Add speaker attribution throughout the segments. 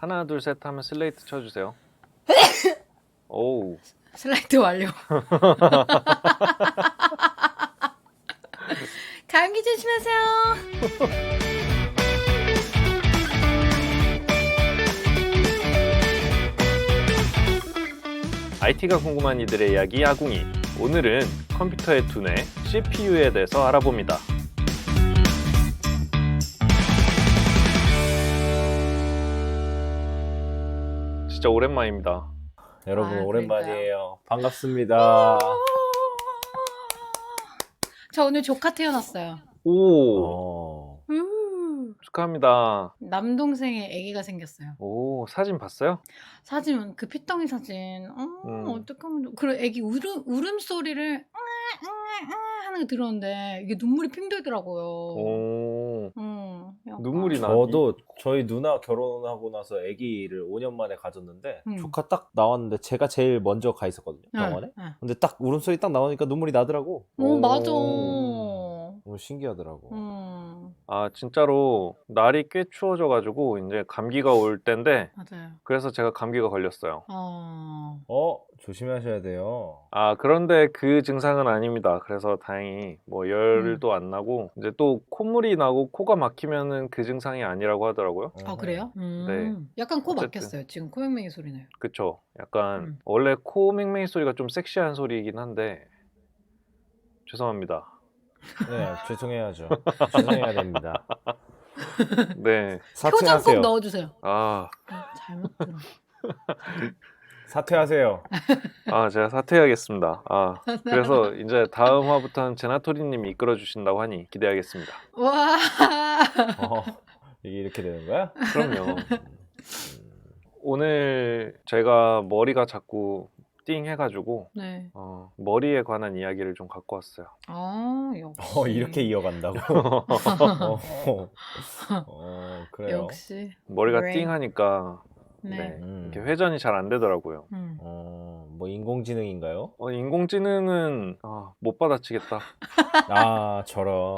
Speaker 1: 하나 둘 셋 하면 슬레이트 쳐주세요. 오우.
Speaker 2: 슬라이드 완료. 감기 조심하세요.
Speaker 1: IT가 궁금한 이들의 이야기 야궁이. 오늘은 컴퓨터의 두뇌 CPU에 대해서 알아봅니다. 진짜 오랜만입니다.
Speaker 3: 여러분
Speaker 2: 아,
Speaker 3: 오랜만이에요. 반갑습니다.
Speaker 2: 저 오늘 조카 태어났어요.
Speaker 1: 오, 축하합니다.
Speaker 2: 남동생의 아기가 생겼어요.
Speaker 1: 오, 사진 봤어요?
Speaker 2: 사진, 그 피덩이 사진. 어떡하면 그 아기 울음소리를 하는 거 들었는데 이게 눈물이 핑들더라고요.
Speaker 1: 오,
Speaker 2: 약간.
Speaker 1: 눈물이 나.
Speaker 3: 저도 저희 누나 결혼하고 나서 아기를 5년 만에 가졌는데 조카 딱 나왔는데 제가 제일 먼저 가 있었거든요, 병원에.
Speaker 2: 네.
Speaker 3: 근데 딱 울음소리 딱 나오니까 눈물이 나더라고.
Speaker 2: 오, 맞아.
Speaker 3: 너무 신기하더라고.
Speaker 1: 아, 진짜로 날이 꽤 추워져가지고 이제 감기가 올 때인데
Speaker 2: 맞아요.
Speaker 1: 그래서 제가 감기가 걸렸어요.
Speaker 3: 조심하셔야 돼요.
Speaker 1: 아, 그런데 그 증상은 아닙니다. 그래서 다행히 뭐 열도 안 나고 이제 또 콧물이 나고 코가 막히면은 그 증상이 아니라고 하더라고요.
Speaker 2: 아, 그래요?
Speaker 1: 네.
Speaker 2: 약간 코
Speaker 1: 어쨌든.
Speaker 2: 막혔어요. 지금 코맹맹이 소리 나요.
Speaker 1: 그쵸? 약간 원래 코 맹맹이 소리가 좀 섹시한 소리이긴 한데 죄송합니다.
Speaker 3: 네, 죄송해야죠. 죄송해야 됩니다.
Speaker 1: 네.
Speaker 2: 표정 꼭
Speaker 3: 사퇴하세요.
Speaker 2: 넣어주세요.
Speaker 1: 아,
Speaker 2: 잘못 들어.
Speaker 3: 사퇴하세요.
Speaker 1: 제가 사퇴해야겠습니다. 그래서 이제 다음 화부터는 제나토리님이 이끌어 주신다고 하니 기대하겠습니다.
Speaker 2: 와.
Speaker 3: 이게 이렇게 되는 거야?
Speaker 1: 그럼요. 오늘 제가 머리가 자꾸 띵 해가지고
Speaker 2: 네.
Speaker 1: 머리에 관한 이야기를 좀 갖고 왔어요.
Speaker 2: 역시.
Speaker 3: 이렇게 이어간다고? 그래요.
Speaker 2: 역시.
Speaker 1: 머리가
Speaker 2: 그래.
Speaker 1: 띵 하니까
Speaker 2: 네.
Speaker 1: 이렇게 회전이 잘 안 되더라고요.
Speaker 3: 뭐 인공지능인가요?
Speaker 1: 인공지능은 못 받아치겠다.
Speaker 3: 저런.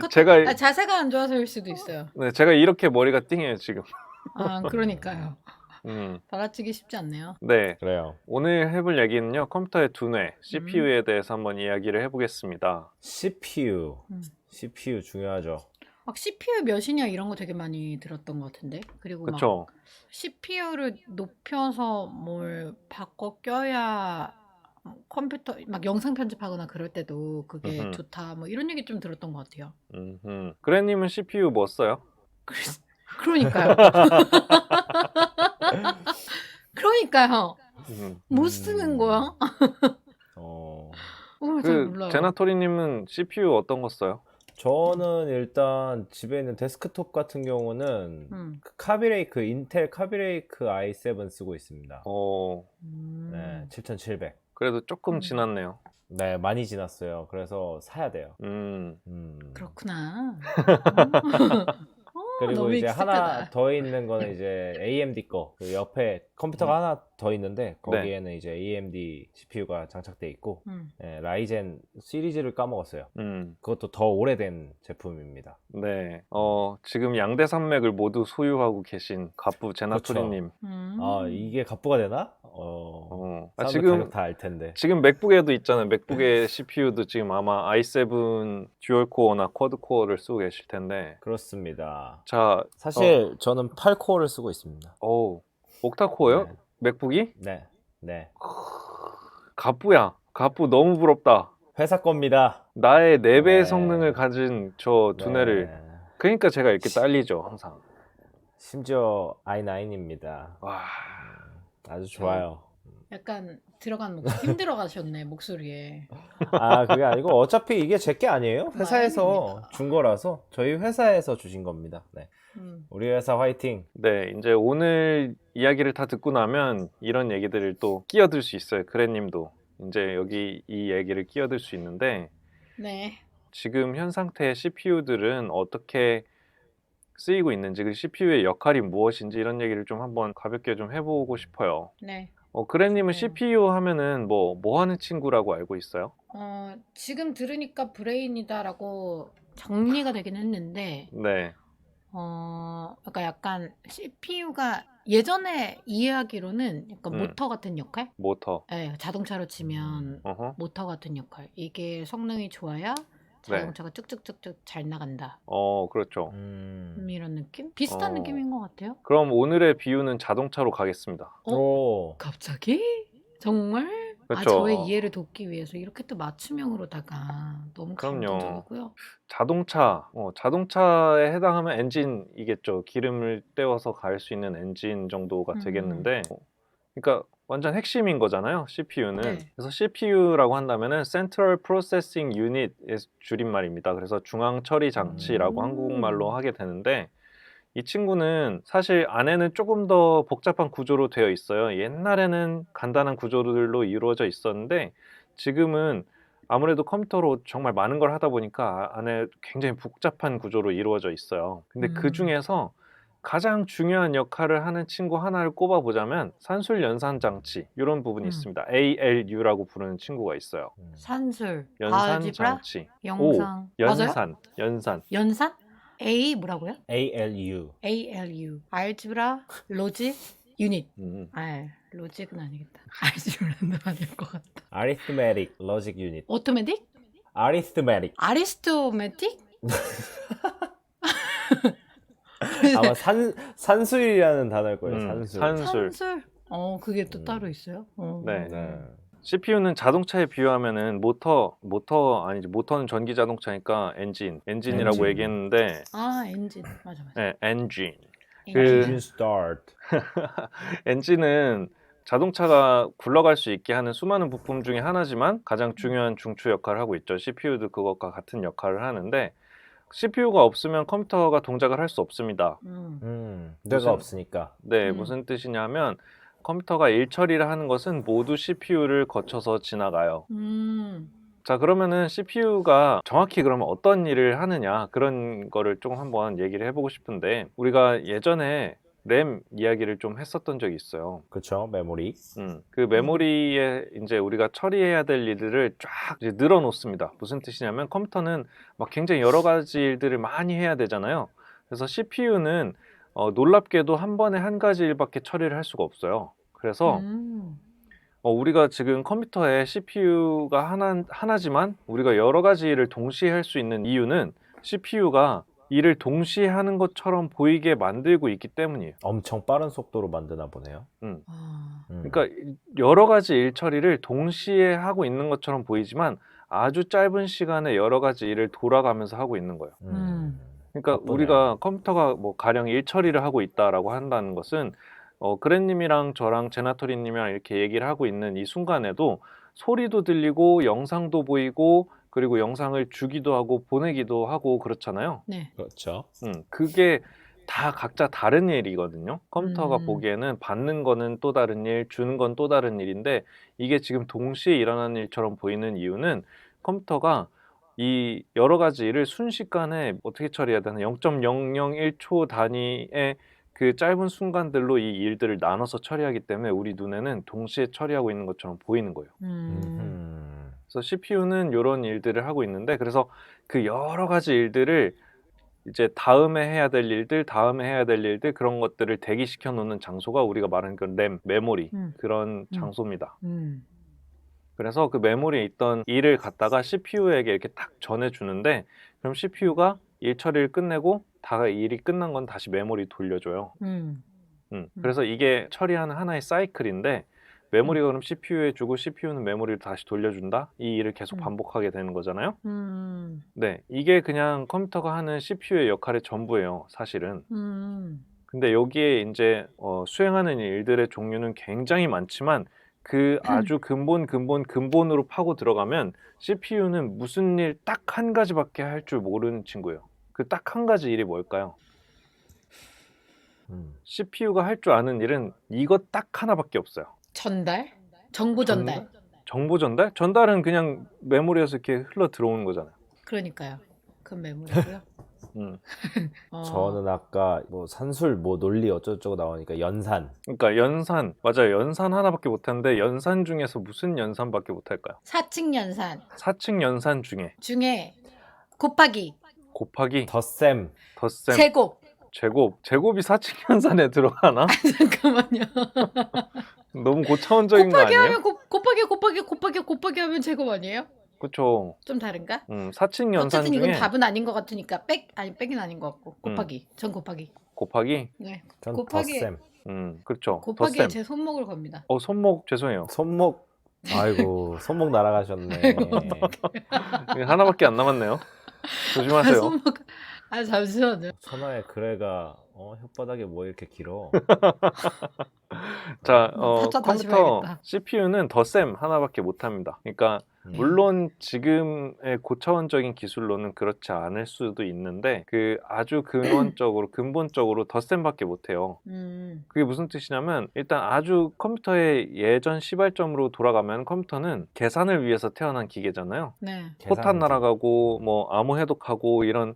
Speaker 1: 제가
Speaker 2: 자세가 안 좋아서일 수도 있어요.
Speaker 1: 네, 제가 이렇게 머리가 띵해요 지금.
Speaker 2: 그러니까요.
Speaker 1: 음,
Speaker 2: 받아치기 쉽지 않네요.
Speaker 1: 네.
Speaker 3: 그래요.
Speaker 1: 오늘 해볼 얘기는요, 컴퓨터의 두뇌, CPU에 대해서 한번 이야기를 해보겠습니다.
Speaker 3: CPU. CPU 중요하죠.
Speaker 2: 막 CPU 몇이냐 이런 거 되게 많이 들었던 것 같은데. 그리고
Speaker 1: 그쵸?
Speaker 2: 막 CPU를 높여서 뭘 바꿔 껴야 컴퓨터 막 영상 편집하거나 그럴 때도 그게 좋다. 뭐 이런 얘기 좀 들었던 것 같아요.
Speaker 1: 그래님은 CPU 뭐 써요?
Speaker 2: 그러니까요. 그러니까요. 뭐 쓰는 거야? 잘 몰라요.
Speaker 1: 제나토리님은 CPU 어떤 거 써요?
Speaker 3: 저는 일단 집에 있는 데스크톱 같은 경우는 인텔 카비레이크 i7 쓰고 있습니다. 네, 7700.
Speaker 1: 그래도 조금 지났네요.
Speaker 3: 네, 많이 지났어요. 그래서 사야 돼요.
Speaker 2: 그렇구나.
Speaker 3: 그리고
Speaker 2: 너무
Speaker 3: 이제
Speaker 2: 익숙하다.
Speaker 3: 하나 더 있는 거는 이제 AMD 거. 그 옆에 컴퓨터가 하나 더 있는데 거기에는 이제 AMD CPU가 장착돼 있고 라이젠 시리즈를 까먹었어요. 그것도 더 오래된 제품입니다.
Speaker 1: 네. 지금 양대 산맥을 모두 소유하고 계신 갑부 제나토리님.
Speaker 3: 이게 갑부가 되나?
Speaker 1: 지금
Speaker 3: 가격 다 알 텐데.
Speaker 1: 지금 맥북에도 있잖아요. 맥북의 CPU도 지금 아마 i7 듀얼 코어나 쿼드 코어를 쓰고 계실 텐데.
Speaker 3: 그렇습니다.
Speaker 1: 자,
Speaker 3: 사실 저는 8코어를 쓰고 있습니다.
Speaker 1: 옥타 코어요?
Speaker 3: 네.
Speaker 1: 맥북이?
Speaker 3: 네.
Speaker 1: 갑부야. 갑부 너무 부럽다.
Speaker 3: 회사 겁니다.
Speaker 1: 나의 4배의
Speaker 3: 네.
Speaker 1: 성능을 가진 저 두뇌를.
Speaker 3: 네.
Speaker 1: 그러니까 제가 이렇게 딸리죠, 항상.
Speaker 3: 심지어 i9입니다.
Speaker 1: 와.
Speaker 3: 아주 좋아요.
Speaker 2: 약간 들어간 목소리 힘들어 가셨네 목소리에.
Speaker 3: 그게 아니고 어차피 이게 제 게 아니에요. 회사에서
Speaker 2: 아닙니다.
Speaker 3: 준 거라서 저희 회사에서 주신 겁니다. 네. 우리 회사 화이팅.
Speaker 1: 네, 이제 오늘 이야기를 다 듣고 나면 이런 얘기들을 또 끼어들 수 있어요. 그래님도 이제 여기 이 얘기를 끼어들 수 있는데
Speaker 2: 네.
Speaker 1: 지금 현 상태의 CPU들은 어떻게 쓰이고 있는지, 그 CPU의 역할이 무엇인지 이런 얘기를 좀 한번 가볍게 좀 해보고 싶어요.
Speaker 2: 네.
Speaker 1: 그래님은 CPU 하면은 뭐 하는 친구라고 알고 있어요?
Speaker 2: 지금 들으니까 브레인이다라고 정리가 되긴 했는데
Speaker 1: 네.
Speaker 2: 그러니까 약간 CPU가 예전에 이해하기로는 약간 모터 같은 역할?
Speaker 1: 모터.
Speaker 2: 네, 자동차로 치면 모터 같은 역할. 이게 성능이 좋아야 자동차가 쭉쭉쭉쭉 잘 나간다.
Speaker 1: 그렇죠.
Speaker 2: 이런 느낌? 비슷한 느낌인 것 같아요.
Speaker 1: 그럼 오늘의 비유는 자동차로 가겠습니다.
Speaker 3: 오.
Speaker 2: 갑자기? 정말?
Speaker 1: 그렇죠.
Speaker 2: 저의 이해를 돕기 위해서 이렇게 또 맞춤형으로다가 너무
Speaker 1: 그럼요.
Speaker 2: 감동적이고요.
Speaker 1: 자동차에 해당하면 엔진이겠죠. 기름을 때워서 갈 수 있는 엔진 정도가 되겠는데, 그러니까 완전 핵심인 거잖아요, CPU는.
Speaker 2: 네.
Speaker 1: 그래서 CPU라고 한다면은 Central Processing Unit의 줄임말입니다. 그래서 중앙 처리 장치라고 한국말로 하게 되는데, 이 친구는 사실 안에는 조금 더 복잡한 구조로 되어 있어요. 옛날에는 간단한 구조들로 이루어져 있었는데, 지금은 아무래도 컴퓨터로 정말 많은 걸 하다 보니까 안에 굉장히 복잡한 구조로 이루어져 있어요. 근데 그 중에서 가장 중요한 역할을 하는 친구 하나를 꼽아보자면 산술 연산 장치 이런 부분이 있습니다. ALU라고 부르는 친구가 있어요.
Speaker 2: 산술,
Speaker 1: 연산
Speaker 2: 알지브라,
Speaker 1: 장치.
Speaker 2: 영상.
Speaker 1: 연산.
Speaker 2: 연산? A 뭐라고요?
Speaker 3: ALU.
Speaker 2: ALU. 알지브라, 로직, 유닛.
Speaker 1: 음.
Speaker 2: 로직은 아니겠다. 알지브라는 아닐 것 같다.
Speaker 3: Arithmetic Logic Unit.
Speaker 2: 오토매틱?
Speaker 3: Arithmetic.
Speaker 2: 아리스토매틱?
Speaker 3: 아마 산술이라는 단어일 거예요. 산술.
Speaker 2: 산술? 그게 또 따로 있어요?
Speaker 1: 네. CPU는 자동차에 비유하면은 모터는 전기 자동차니까 엔진이라고 얘기했는데
Speaker 2: 엔진. 맞아.
Speaker 1: 네, 엔진.
Speaker 3: Engine start.
Speaker 1: 엔진은 자동차가 굴러갈 수 있게 하는 수많은 부품 중에 하나지만 가장 중요한 중추 역할을 하고 있죠. CPU도 그것과 같은 역할을 하는데 CPU가 없으면 컴퓨터가 동작을 할 수 없습니다.
Speaker 3: 뇌가 없으니까.
Speaker 1: 네, 무슨 뜻이냐면 컴퓨터가 일 처리를 하는 것은 모두 CPU를 거쳐서 지나가요. 자, 그러면은 CPU가 정확히 그러면 어떤 일을 하느냐 그런 거를 좀 한번 얘기를 해보고 싶은데 우리가 예전에 램 이야기를 좀 했었던 적이 있어요.
Speaker 3: 그렇죠, 메모리.
Speaker 1: 그 메모리에 이제 우리가 처리해야 될 일들을 쫙 이제 늘어놓습니다. 무슨 뜻이냐면 컴퓨터는 막 굉장히 여러 가지 일들을 많이 해야 되잖아요. 그래서 CPU는 놀랍게도 한 번에 한 가지 일밖에 처리를 할 수가 없어요. 그래서 우리가 지금 컴퓨터에 CPU가 하나지만 우리가 여러 가지 일을 동시에 할 수 있는 이유는 CPU가 일을 동시에 하는 것처럼 보이게 만들고 있기 때문이에요.
Speaker 3: 엄청 빠른 속도로 만드나 보네요.
Speaker 1: 그러니까 여러 가지 일 처리를 동시에 하고 있는 것처럼 보이지만 아주 짧은 시간에 여러 가지 일을 돌아가면서 하고 있는 거예요. 그러니까
Speaker 3: 바쁘네요.
Speaker 1: 우리가 컴퓨터가 뭐 가령 일 처리를 하고 있다라고 한다는 것은 그랜님이랑 저랑 제나토리님이랑 이렇게 얘기를 하고 있는 이 순간에도 소리도 들리고 영상도 보이고 그리고 영상을 주기도 하고 보내기도 하고 그렇잖아요.
Speaker 2: 네.
Speaker 3: 그렇죠.
Speaker 1: 그게 다 각자 다른 일이거든요. 컴퓨터가 보기에는 받는 거는 또 다른 일, 주는 건 또 다른 일인데 이게 지금 동시에 일어나는 일처럼 보이는 이유는 컴퓨터가 이 여러 가지 일을 순식간에 어떻게 처리해야 되나 0.001초 단위의 그 짧은 순간들로 이 일들을 나눠서 처리하기 때문에 우리 눈에는 동시에 처리하고 있는 것처럼 보이는 거예요. 그래서 CPU는 이런 일들을 하고 있는데 그래서 그 여러 가지 일들을 이제 다음에 해야 될 일들 그런 것들을 대기시켜 놓는 장소가 우리가 말하는 그 램, 메모리 그런 장소입니다. 그래서 그 메모리에 있던 일을 갖다가 CPU에게 이렇게 딱 전해주는데 그럼 CPU가 일 처리를 끝내고 다 일이 끝난 건 다시 메모리 돌려줘요. 그래서 이게 처리하는 하나의 사이클인데 메모리가 그럼 CPU에 주고 CPU는 메모리를 다시 돌려준다? 이 일을 계속 반복하게 되는 거잖아요. 네, 이게 그냥 컴퓨터가 하는 CPU의 역할의 전부예요, 사실은. 근데 여기에 이제 수행하는 일들의 종류는 굉장히 많지만 그 아주 근본으로 파고 들어가면 CPU는 무슨 일 딱 한 가지밖에 할 줄 모르는 친구예요. 그 딱 한 가지 일이 뭘까요? CPU가 할 줄 아는 일은 이것 딱 하나밖에 없어요.
Speaker 2: 전달? 정보 전달.
Speaker 1: 정보 전달? 전달은 그냥 메모리에서 이렇게 흘러 들어오는 거잖아요.
Speaker 2: 그러니까요. 그 메모리고요.
Speaker 3: 저는 아까 뭐 산술 뭐 논리 어쩌고저쩌고 나오니까 연산.
Speaker 1: 그러니까 연산 맞아요. 연산 하나밖에 못하는데 연산 중에서 무슨 연산밖에 못할까요?
Speaker 2: 사칙 연산.
Speaker 1: 사칙 연산 중에
Speaker 2: 곱하기.
Speaker 3: 덧셈.
Speaker 2: 제곱.
Speaker 1: 제곱이 사칙연산에 들어가나?
Speaker 2: 잠깐만요.
Speaker 1: 너무 고차원적인 거
Speaker 2: 곱하기
Speaker 1: 아니에요?
Speaker 2: 하면 곱하기 하면 제곱 아니에요?
Speaker 1: 그쵸.
Speaker 2: 좀 다른가?
Speaker 1: 사칙연산
Speaker 2: 어쨌든 이건
Speaker 1: 중에
Speaker 2: 답은 아닌 것 같으니까 뺀은 아닌 것 같고 곱하기. 전 곱하기.
Speaker 1: 곱하기?
Speaker 2: 네.
Speaker 3: 전
Speaker 2: 곱하기.
Speaker 3: 덧셈.
Speaker 1: 그렇죠.
Speaker 2: 곱하기에
Speaker 1: 덧셈.
Speaker 2: 제 손목을 겁니다.
Speaker 1: 손목 죄송해요.
Speaker 3: 손목. 아이고 손목 날아가셨네.
Speaker 1: 하나밖에 안 남았네요. 조심하세요.
Speaker 2: 손목. 잠시만요.
Speaker 3: 선아의 그래가 혓바닥에 뭐 이렇게 길어.
Speaker 1: 자,
Speaker 2: 타짜 다시
Speaker 1: 컴퓨터
Speaker 2: 봐야겠다.
Speaker 1: CPU는 덧셈 하나밖에 못합니다. 그러니까 물론 지금의 고차원적인 기술로는 그렇지 않을 수도 있는데 그 아주 근본적으로 덧셈밖에 못해요. 그게 무슨 뜻이냐면 일단 아주 컴퓨터의 예전 시발점으로 돌아가면 컴퓨터는 계산을 위해서 태어난 기계잖아요.
Speaker 2: 네.
Speaker 1: 포탄 날아가고 뭐 암호 해독하고 이런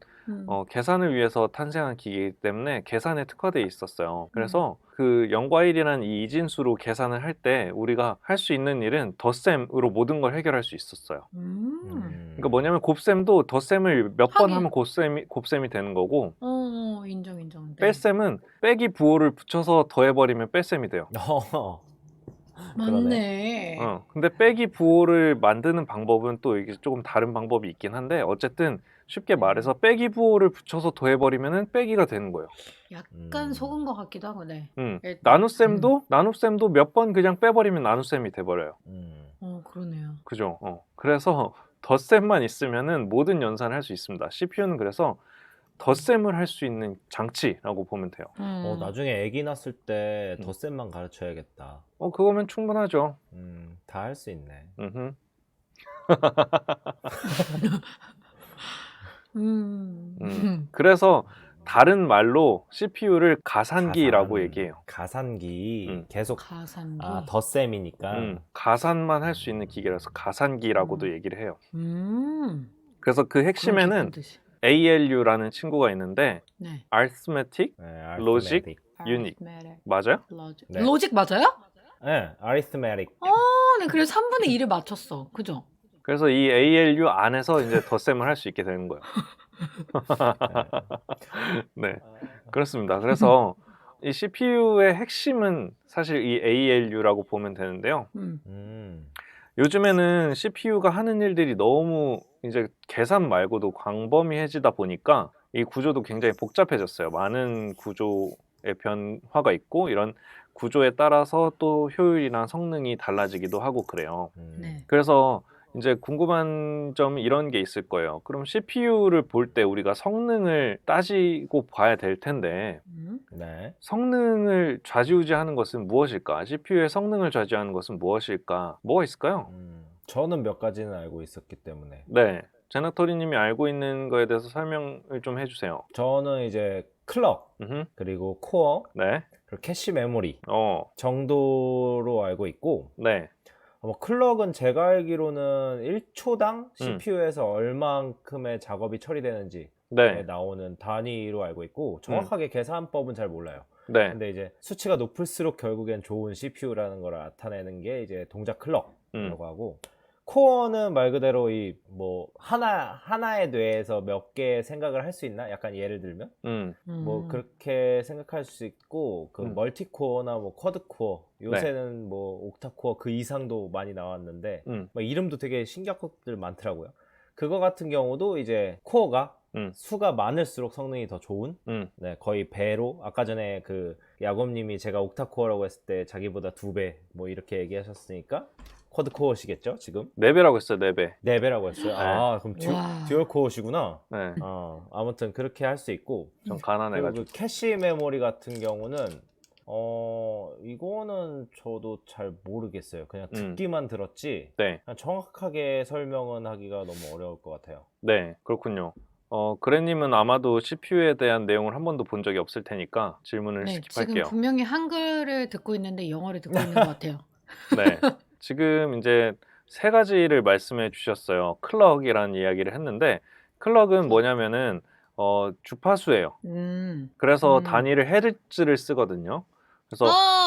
Speaker 1: 계산을 위해서 탄생한 기계이기 때문에 계산에 특화되어 있었어요. 그래서 그 0과 1이라는 이 이진수로 계산을 할 때 우리가 할 수 있는 일은 덧셈으로 모든 걸 해결할 수 있었어요. 그러니까 뭐냐면 곱셈도 덧셈을 몇 번
Speaker 2: 하긴.
Speaker 1: 하면 곱셈이 되는 거고
Speaker 2: 인정. 네.
Speaker 1: 뺄셈은 빼기 부호를 붙여서 더해버리면 뺄셈이 돼요.
Speaker 2: 맞네.
Speaker 1: 근데 빼기 부호를 만드는 방법은 또 이게 조금 다른 방법이 있긴 한데 어쨌든 쉽게 말해서 빼기 부호를 붙여서 더해버리면은 빼기가 되는 거예요.
Speaker 2: 약간 속은 것 같기도 하고, 네.
Speaker 1: 나눗셈도 몇 번 그냥 빼버리면 나눗셈이 돼버려요.
Speaker 2: 그러네요.
Speaker 1: 그죠? 그래서 덧셈만 있으면은 모든 연산을 할 수 있습니다. CPU는 그래서 덧셈을 할 수 있는 장치라고 보면 돼요.
Speaker 3: 나중에 아기 낳았을 때 덧셈만 가르쳐야겠다.
Speaker 1: 그거면 충분하죠.
Speaker 3: 다 할 수 있네.
Speaker 1: 그래서 다른 말로 CPU를 가산기라고 얘기해요.
Speaker 3: 가산기. 계속
Speaker 2: 가산기.
Speaker 3: 덧셈이니까.
Speaker 1: 가산만 할 수 있는 기계라서 가산기라고도 얘기를 해요.
Speaker 2: 음.
Speaker 1: 그래서 그 핵심에는 ALU라는 친구가 있는데
Speaker 2: 네.
Speaker 1: Arithmetic, Logic, Unit 맞아요?
Speaker 2: 네. 로직 맞아요?
Speaker 3: 네, Arithmetic.
Speaker 2: 네, 그래서 3분의 2를 맞췄어. 그죠?
Speaker 1: 그래서 이 ALU 안에서 이제 덧셈을 할 수 있게 되는 거예요. 네, 그렇습니다. 그래서 이 CPU의 핵심은 사실 이 ALU라고 보면 되는데요. 요즘에는 CPU가 하는 일들이 너무 이제 계산 말고도 광범위해지다 보니까 이 구조도 굉장히 복잡해졌어요. 많은 구조의 변화가 있고 이런 구조에 따라서 또 효율이나 성능이 달라지기도 하고 그래요.
Speaker 2: 네.
Speaker 1: 그래서 이제 궁금한 점이 이런 게 있을 거예요. 그럼 CPU를 볼 때 우리가 성능을 따지고 봐야 될 텐데 성능을 좌지우지하는 것은 무엇일까? CPU의 성능을 좌지하는 것은 무엇일까? 뭐가 있을까요?
Speaker 3: 저는 몇 가지는 알고 있었기 때문에.
Speaker 1: 네, 제나토리님이 알고 있는 거에 대해서 설명을 좀 해주세요.
Speaker 3: 저는 이제 클럭, 그리고 코어, 그리고 캐시 메모리 정도로 알고 있고 클럭은 제가 알기로는 1초당 CPU에서 얼만큼의 작업이 처리되는지 나오는 단위로 알고 있고 정확하게 계산법은 잘 몰라요. 근데 이제 수치가 높을수록 결국엔 좋은 CPU라는 걸 나타내는 게 이제 동작 클럭이라고 하고 코어는 말 그대로 이 뭐 하나의 뇌에서 몇 개 생각을 할 수 있나? 약간 예를 들면 뭐 그렇게 생각할 수 있고 그 멀티코어나 뭐 쿼드코어 요새는 뭐 옥타코어 그 이상도 많이 나왔는데 뭐 이름도 되게 신기한 것들 많더라고요. 그거 같은 경우도 이제 코어가 수가 많을수록 성능이 더 좋은 거의 배로 아까 전에 그 야곱님이 제가 옥타코어라고 했을 때 자기보다 2배 뭐 이렇게 얘기하셨으니까 쿼드코어시겠죠 지금?
Speaker 1: 4배라고 했어요. 4배.
Speaker 3: 4배라고 했어요? 그럼 듀얼코어시구나. 아무튼 그렇게 할 수 있고
Speaker 1: 좀 가난해가지고.
Speaker 3: 그 캐시 메모리 같은 경우는 이거는 저도 잘 모르겠어요. 그냥 듣기만 들었지 그냥 정확하게 설명은 하기가 너무 어려울 것 같아요.
Speaker 1: 네, 그렇군요. 그래님은 아마도 CPU에 대한 내용을 한 번도 본 적이 없을 테니까 질문을 스킵할게요.
Speaker 2: 지금 분명히 한글을 듣고 있는데 영어를 듣고 있는 것 같아요.
Speaker 1: 네, 지금 이제 3가지를 말씀해 주셨어요. 클럭이라는 이야기를 했는데 클럭은 뭐냐면은 주파수예요. 그래서 단위를 헤르츠를 쓰거든요. 그래서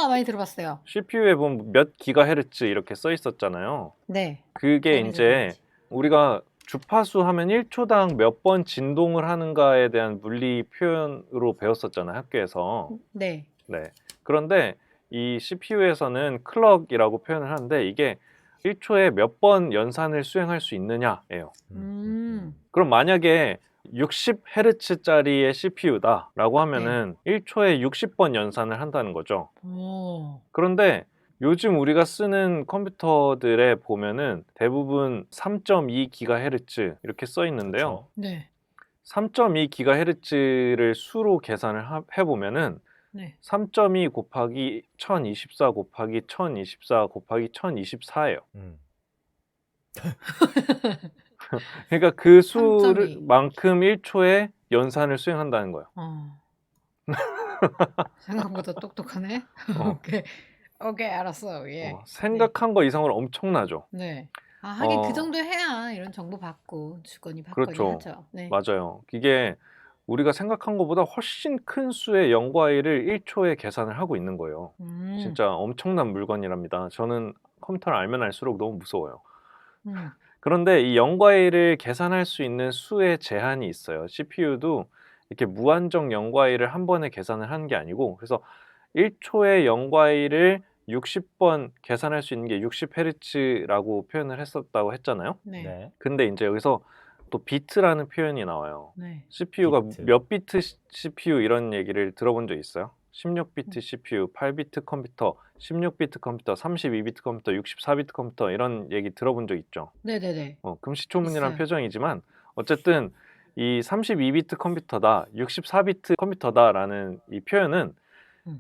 Speaker 2: 많이 들어봤어요.
Speaker 1: CPU에 보면 몇 기가헤르츠 이렇게 써 있었잖아요.
Speaker 2: 네.
Speaker 1: 그게 이제 우리가 주파수 하면 1초당 몇 번 진동을 하는가에 대한 물리 표현으로 배웠었잖아요, 학교에서.
Speaker 2: 네.
Speaker 1: 네. 그런데 이 CPU에서는 클럭이라고 표현을 하는데 이게 1초에 몇 번 연산을 수행할 수 있느냐예요. 그럼 만약에 60Hz짜리의 CPU다라고 하면은 1초에 60번 연산을 한다는 거죠.
Speaker 2: 오.
Speaker 1: 그런데 요즘 우리가 쓰는 컴퓨터들에 보면은 대부분 3.2GHz 이렇게 써 있는데요.
Speaker 3: 그쵸.
Speaker 2: 네.
Speaker 1: 3.2GHz를 수로 계산을 해보면은
Speaker 2: 네.
Speaker 1: 3.2 곱하기 1024 곱하기 1024 곱하기 1024예요. 그러니까 그
Speaker 2: 3.2.
Speaker 1: 수만큼 1초에 연산을 수행한다는 거예요.
Speaker 2: 생각보다 똑똑하네. 오케이. 오케이, 알았어. 예.
Speaker 1: 생각한 거 이상으로 엄청나죠.
Speaker 2: 네. 아, 하긴 그 정도 해야 이런 정보 받고 주거니 받거니
Speaker 1: 그렇죠.
Speaker 2: 하죠. 네.
Speaker 1: 맞아요. 이게 우리가 생각한 것보다 훨씬 큰 수의 0과 1을 1초에 계산을 하고 있는 거예요. 진짜 엄청난 물건이랍니다. 저는 컴퓨터를 알면 알수록 너무 무서워요. 그런데 이 0과 1을 계산할 수 있는 수의 제한이 있어요. CPU도 이렇게 무한정 0과 1을 한 번에 계산을 하는 게 아니고, 그래서 1초에 0과 1을 60번 계산할 수 있는 게 60Hz라고 표현을 했었다고 했잖아요.
Speaker 2: 네.
Speaker 1: 근데 이제 여기서 또 비트라는 표현이 나와요.
Speaker 2: 네.
Speaker 1: CPU가
Speaker 3: 비트.
Speaker 1: 몇 비트 CPU 이런 얘기를 들어본 적 있어요? 16비트 CPU, 8비트 컴퓨터, 16비트 컴퓨터, 32비트 컴퓨터, 64비트 컴퓨터 이런 얘기 들어본 적 있죠?
Speaker 2: 네네네.
Speaker 1: 금시초문이란
Speaker 2: 있어요.
Speaker 1: 표정이지만 어쨌든 이 32비트 컴퓨터다, 64비트 컴퓨터다라는 이 표현은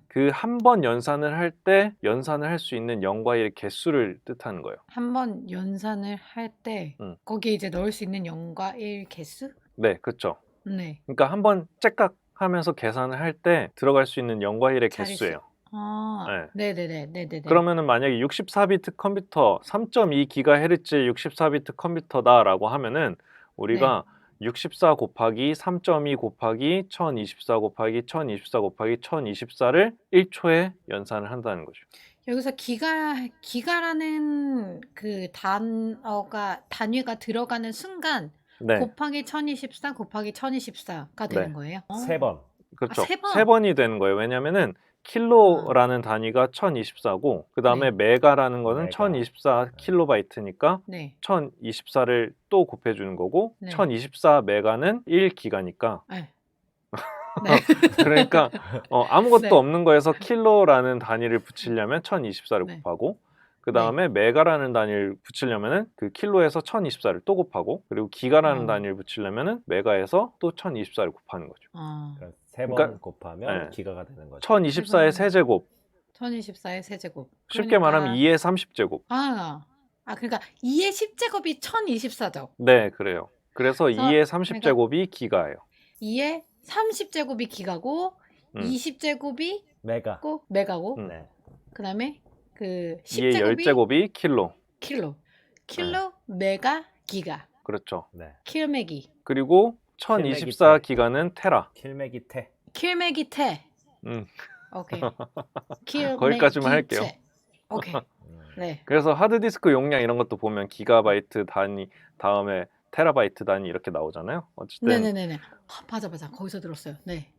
Speaker 1: 그 한 번 연산을 할 때 연산을 할 수 있는 0과 1의 개수를 뜻하는 거예요.
Speaker 2: 한 번 연산을 할 때 거기에 이제 넣을 수 있는 0과 1 개수?
Speaker 1: 네, 그렇죠.
Speaker 2: 네.
Speaker 1: 그러니까 한 번 째깍 하면서 계산을 할 때 들어갈 수 있는 0과 1의
Speaker 2: 자릿수.
Speaker 1: 개수예요.
Speaker 2: 아, 네네네.
Speaker 1: 그러면은 만약에 64비트 컴퓨터 3.2GHz 64비트 컴퓨터다라고 하면은 우리가 64 곱하기 3.2 곱하기 1024 곱하기 1024 곱하기 1024를 1초에 연산을 한다는 거죠.
Speaker 2: 여기서 기가라는 그 단위가 들어가는 순간
Speaker 1: 네,
Speaker 2: 곱하기 1024 곱하기 1024가 되는
Speaker 1: 네.
Speaker 2: 거예요.
Speaker 3: 3번.
Speaker 1: 그렇죠.
Speaker 2: 세 번?
Speaker 1: 세 번이 되는 거예요. 왜냐면은 킬로라는 단위가 1024고 그 다음에 메가라는 거는
Speaker 3: 메가.
Speaker 1: 1024 킬로바이트니까
Speaker 2: 네.
Speaker 1: 1024를 또 곱해주는 거고
Speaker 2: 네.
Speaker 1: 1024 메가는 1기가니까
Speaker 2: 네.
Speaker 1: 그러니까 아무것도
Speaker 2: 네.
Speaker 1: 없는 거에서 킬로라는 단위를 붙이려면 1024를
Speaker 2: 네.
Speaker 1: 곱하고 그 다음에 메가라는 단위를 붙이려면은 그 킬로에서 1024를 또 곱하고 그리고 기가라는 단위를 붙이려면은 메가에서 또 1024를 곱하는 거죠.
Speaker 3: 그러니까 3번
Speaker 1: 그러니까,
Speaker 3: 곱하면
Speaker 1: 네.
Speaker 3: 기가가 되는 거죠.
Speaker 1: 1024의 세제곱
Speaker 2: 1024의 세제곱.
Speaker 1: 쉽게 말하면 2의 30제곱.
Speaker 2: 그러니까 2의 10제곱이 1024죠.
Speaker 1: 네, 그래요. 그래서
Speaker 2: 그래서
Speaker 1: 2의 30제곱이 기가예요.
Speaker 2: 2의 30제곱이 기가고 20제곱이
Speaker 3: 메가.
Speaker 2: 메가고
Speaker 3: 네.
Speaker 2: 그다음에 그
Speaker 1: 2의
Speaker 2: 10제곱이
Speaker 1: 10제곱이 킬로.
Speaker 2: 킬로 메가 기가.
Speaker 1: 그렇죠.
Speaker 3: 네.
Speaker 2: 킬메기.
Speaker 1: 그리고 1024 기가는 테라.
Speaker 3: 킬메기 테.
Speaker 2: 킬메기 테. 오케이. 킬메기
Speaker 1: 거기까지만 할게요.
Speaker 2: 테. 오케이. 네.
Speaker 1: 그래서 하드디스크 용량 이런 것도 보면 기가바이트 단위 다음에 테라바이트 단위 이렇게 나오잖아요. 어쨌든
Speaker 2: 네네네네. 맞아. 거기서 들었어요. 네.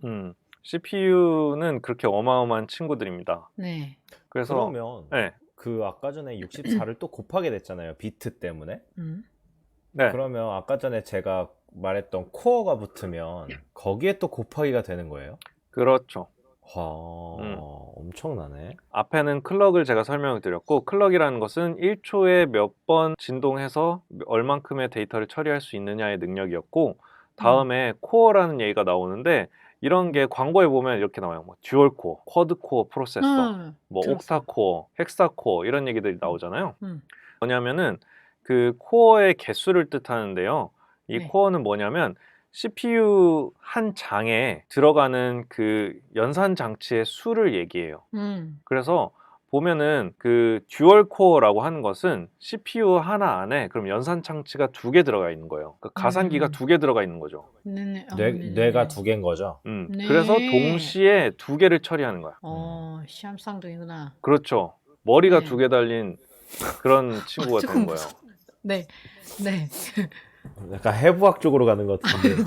Speaker 1: CPU는 그렇게 어마어마한 친구들입니다.
Speaker 2: 네.
Speaker 1: 그래서
Speaker 3: 그러면
Speaker 1: 네.
Speaker 3: 그 아까 전에 64를 또 곱하게 됐잖아요. 비트 때문에.
Speaker 1: 네.
Speaker 3: 그러면 아까 전에 제가 말했던 코어가 붙으면 거기에 또 곱하기가 되는 거예요?
Speaker 1: 그렇죠.
Speaker 3: 엄청나네.
Speaker 1: 앞에는 클럭을 제가 설명을 드렸고 클럭이라는 것은 1초에 몇 번 진동해서 얼만큼의 데이터를 처리할 수 있느냐의 능력이었고 다음에 코어라는 얘기가 나오는데 이런 게 광고에 보면 이렇게 나와요. 뭐 듀얼 코어, 쿼드 코어 프로세서, 뭐 옥타 코어, 헥사 코어 이런 얘기들이 나오잖아요. 뭐냐면은 그 코어의 개수를 뜻하는데요. 이 코어는 뭐냐면 CPU 한 장에 들어가는 그 연산 장치의 수를 얘기해요. 그래서 보면은 그 듀얼 코어라고 하는 것은 CPU 하나 안에 그럼 연산 장치가 2개 들어가 있는 거예요. 그러니까 가산기가 2개 들어가 있는 거죠.
Speaker 3: 뇌가 2개인 거죠.
Speaker 2: 네.
Speaker 1: 그래서 동시에 2개를 처리하는 거야.
Speaker 2: 시험쌍둥이구나.
Speaker 1: 그렇죠. 머리가
Speaker 2: 네.
Speaker 1: 2개 달린 그런 친구가 되는 거예요.
Speaker 2: 네.
Speaker 3: 약간 해부학 쪽으로 가는 것 같은데.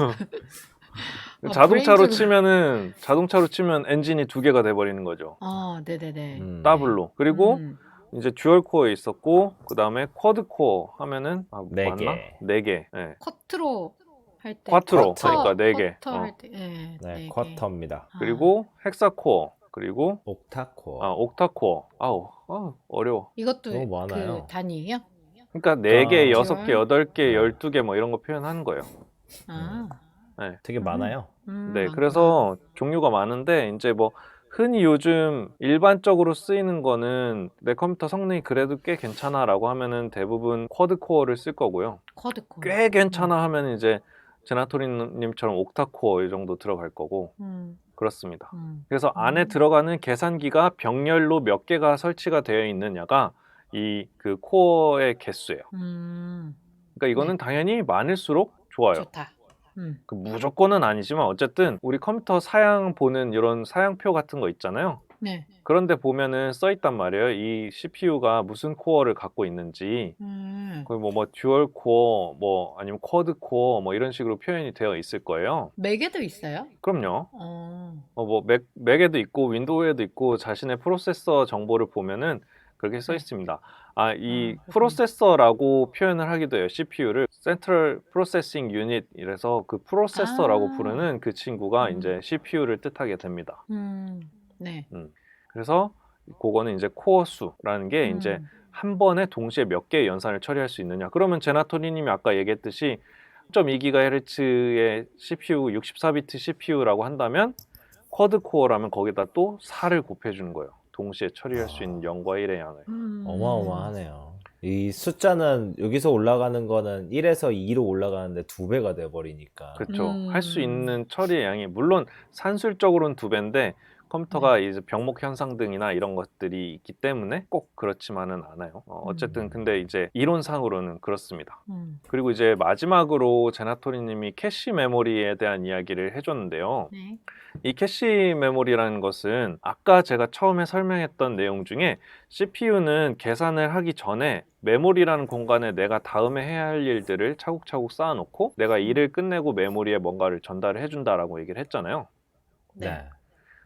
Speaker 1: 자동차로
Speaker 2: 브레인
Speaker 1: 치면 엔진이 두 개가 돼버리는 거죠.
Speaker 2: 네네네.
Speaker 1: 더블로. 그리고
Speaker 2: 음.
Speaker 1: 이제 듀얼 코어에 있었고 그 다음에 쿼드 코어 하면은
Speaker 3: 네
Speaker 1: 맞나?
Speaker 3: 개.
Speaker 1: 4개. 네.
Speaker 2: 쿼트로 할 때,
Speaker 1: 쿼트로.
Speaker 3: 쿼터.
Speaker 1: 그러니까 4개.
Speaker 2: 쿼터 할 때, 네,
Speaker 3: 네,
Speaker 2: 4개.
Speaker 3: 쿼터입니다.
Speaker 1: 그리고 헥사 코어. 그리고
Speaker 3: 옥타코어.
Speaker 1: 옥타 코어. 어려워.
Speaker 2: 이것도
Speaker 3: 너무 많아요.
Speaker 2: 그 단위예요?
Speaker 1: 그러니까 4개,
Speaker 3: 아,
Speaker 1: 6개, 8개,
Speaker 3: 네.
Speaker 1: 12개 뭐 이런 거 표현하는 거예요.
Speaker 2: 아,
Speaker 1: 네.
Speaker 3: 되게 많아요.
Speaker 1: 네,
Speaker 2: 많구나.
Speaker 1: 그래서 종류가 많은데 이제 뭐 흔히 요즘 일반적으로 쓰이는 거는 내 컴퓨터 성능이 그래도 꽤 괜찮아라고 하면은 대부분 쿼드 코어를 쓸 거고요.
Speaker 2: 쿼드 코어.
Speaker 1: 꽤 괜찮아 하면 이제 제나토리님처럼 옥타 코어 이 정도 들어갈 거고 그렇습니다. 그래서 안에 들어가는 계산기가 병렬로 몇 개가 설치가 되어 있느냐가 이 그 코어의 개수예요. 그러니까 이거는 당연히 많을수록 좋아요.
Speaker 2: 좋다.
Speaker 1: 그 무조건은 아니지만 어쨌든 우리 컴퓨터 사양 보는 이런 사양표 같은 거 있잖아요.
Speaker 2: 네.
Speaker 1: 그런데 보면은 써 있단 말이에요. 이 CPU가 무슨 코어를 갖고 있는지, 뭐 듀얼 코어, 뭐 아니면 쿼드 코어, 뭐 이런 식으로 표현이 되어 있을 거예요.
Speaker 2: 맥에도 있어요?
Speaker 1: 그럼요.
Speaker 2: 어.
Speaker 1: 뭐 맥에도 있고 윈도우에도 있고 자신의 프로세서 정보를 보면은 그렇게 써
Speaker 2: 네.
Speaker 1: 있습니다. 이
Speaker 2: 그렇구나.
Speaker 1: 프로세서라고 표현을 하기도 해요. CPU를 Central Processing Unit 이래서 그 프로세서라고 부르는 그 친구가 이제 CPU를 뜻하게 됩니다.
Speaker 2: 네.
Speaker 1: 그래서 그거는 이제 코어 수라는 게 이제 한 번에 동시에 몇 개의 연산을 처리할 수 있느냐. 그러면 제나토리님이 아까 얘기했듯이 3.2GHz의 CPU, 64비트 CPU라고 한다면 쿼드 코어라면 거기다 또 4를 곱해주는 거예요. 동시에 처리할 수 있는 0과 1의 양을.
Speaker 3: 어마어마하네요. 이 숫자는 여기서 올라가는 거는 1에서 2로 올라가는데 2배가 돼버리니까.
Speaker 1: 그렇죠. 할 수 있는 처리의 양이 물론 산술적으로는 2배인데 컴퓨터가 이제 병목 현상 등이나 이런 것들이 있기 때문에 꼭 그렇지만은 않아요. 어쨌든 근데 이제 이론상으로는 그렇습니다. 그리고 이제 마지막으로 제나토리님이 캐시 메모리에 대한 이야기를 해줬는데요.
Speaker 2: 네.
Speaker 1: 이 캐시 메모리라는 것은 아까 제가 처음에 설명했던 내용 중에 CPU는 계산을 하기 전에 메모리라는 공간에 내가 다음에 해야 할 일들을 차곡차곡 쌓아놓고 내가 일을 끝내고 메모리에 뭔가를 전달을 해준다라고 얘기를 했잖아요.
Speaker 3: 네.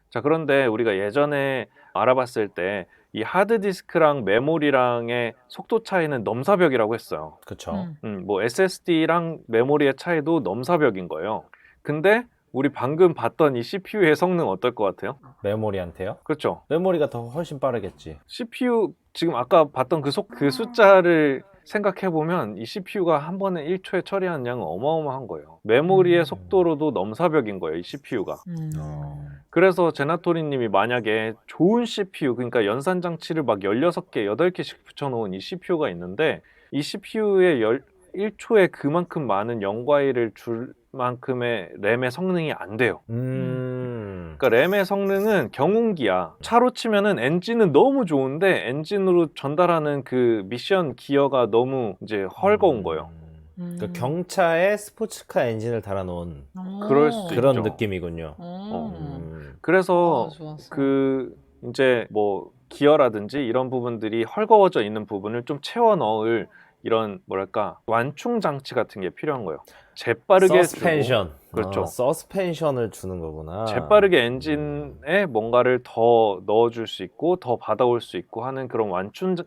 Speaker 1: 자, 그런데 우리가 예전에 알아봤을 때 이 하드디스크랑 메모리랑의 속도 차이는 넘사벽이라고 했어요.
Speaker 3: 그렇죠.
Speaker 1: 뭐 SSD랑 메모리의 차이도 넘사벽인 거예요. 근데 우리 방금 봤던 이 CPU의 성능 어떨 것 같아요?
Speaker 3: 메모리한테요?
Speaker 1: 그렇죠.
Speaker 3: 메모리가 더 훨씬 빠르겠지.
Speaker 1: CPU 지금 아까 봤던 그 숫자를 생각해보면 이 CPU가 한 번에 1초에 처리하는 양은 어마어마한 거예요. 메모리의 속도로도 넘사벽인 거예요, 이 CPU가. 그래서 제나토리님이 만약에 좋은 CPU, 그러니까 연산장치를 막 16개, 8개씩 붙여놓은 이 CPU가 있는데 이 CPU에 1초에 그만큼 많은 0과 1을 줄 만큼의 램의 성능이 안 돼요. 그러니까 램의 성능은 경운기야. 차로 치면은 엔진은 너무 좋은데 엔진으로 전달하는 그 미션 기어가 너무 이제 헐거운 거예요.
Speaker 3: 그 경차에 스포츠카 엔진을 달아놓은
Speaker 1: 그럴 수
Speaker 3: 그런
Speaker 1: 있죠.
Speaker 3: 느낌이군요.
Speaker 1: 그래서
Speaker 2: 좋았어.
Speaker 1: 그 이제 뭐 기어라든지 이런 부분들이 헐거워져 있는 부분을 좀 채워 넣을 이런 뭐랄까 완충 장치 같은 게 필요한 거예요. 재빠르게
Speaker 3: 서스펜션.
Speaker 1: 주고, 그렇죠.
Speaker 3: 서스펜션을 주는 거구나.
Speaker 1: 재빠르게 엔진에 뭔가를 더 넣어줄 수 있고 더 받아올 수 있고 하는 그런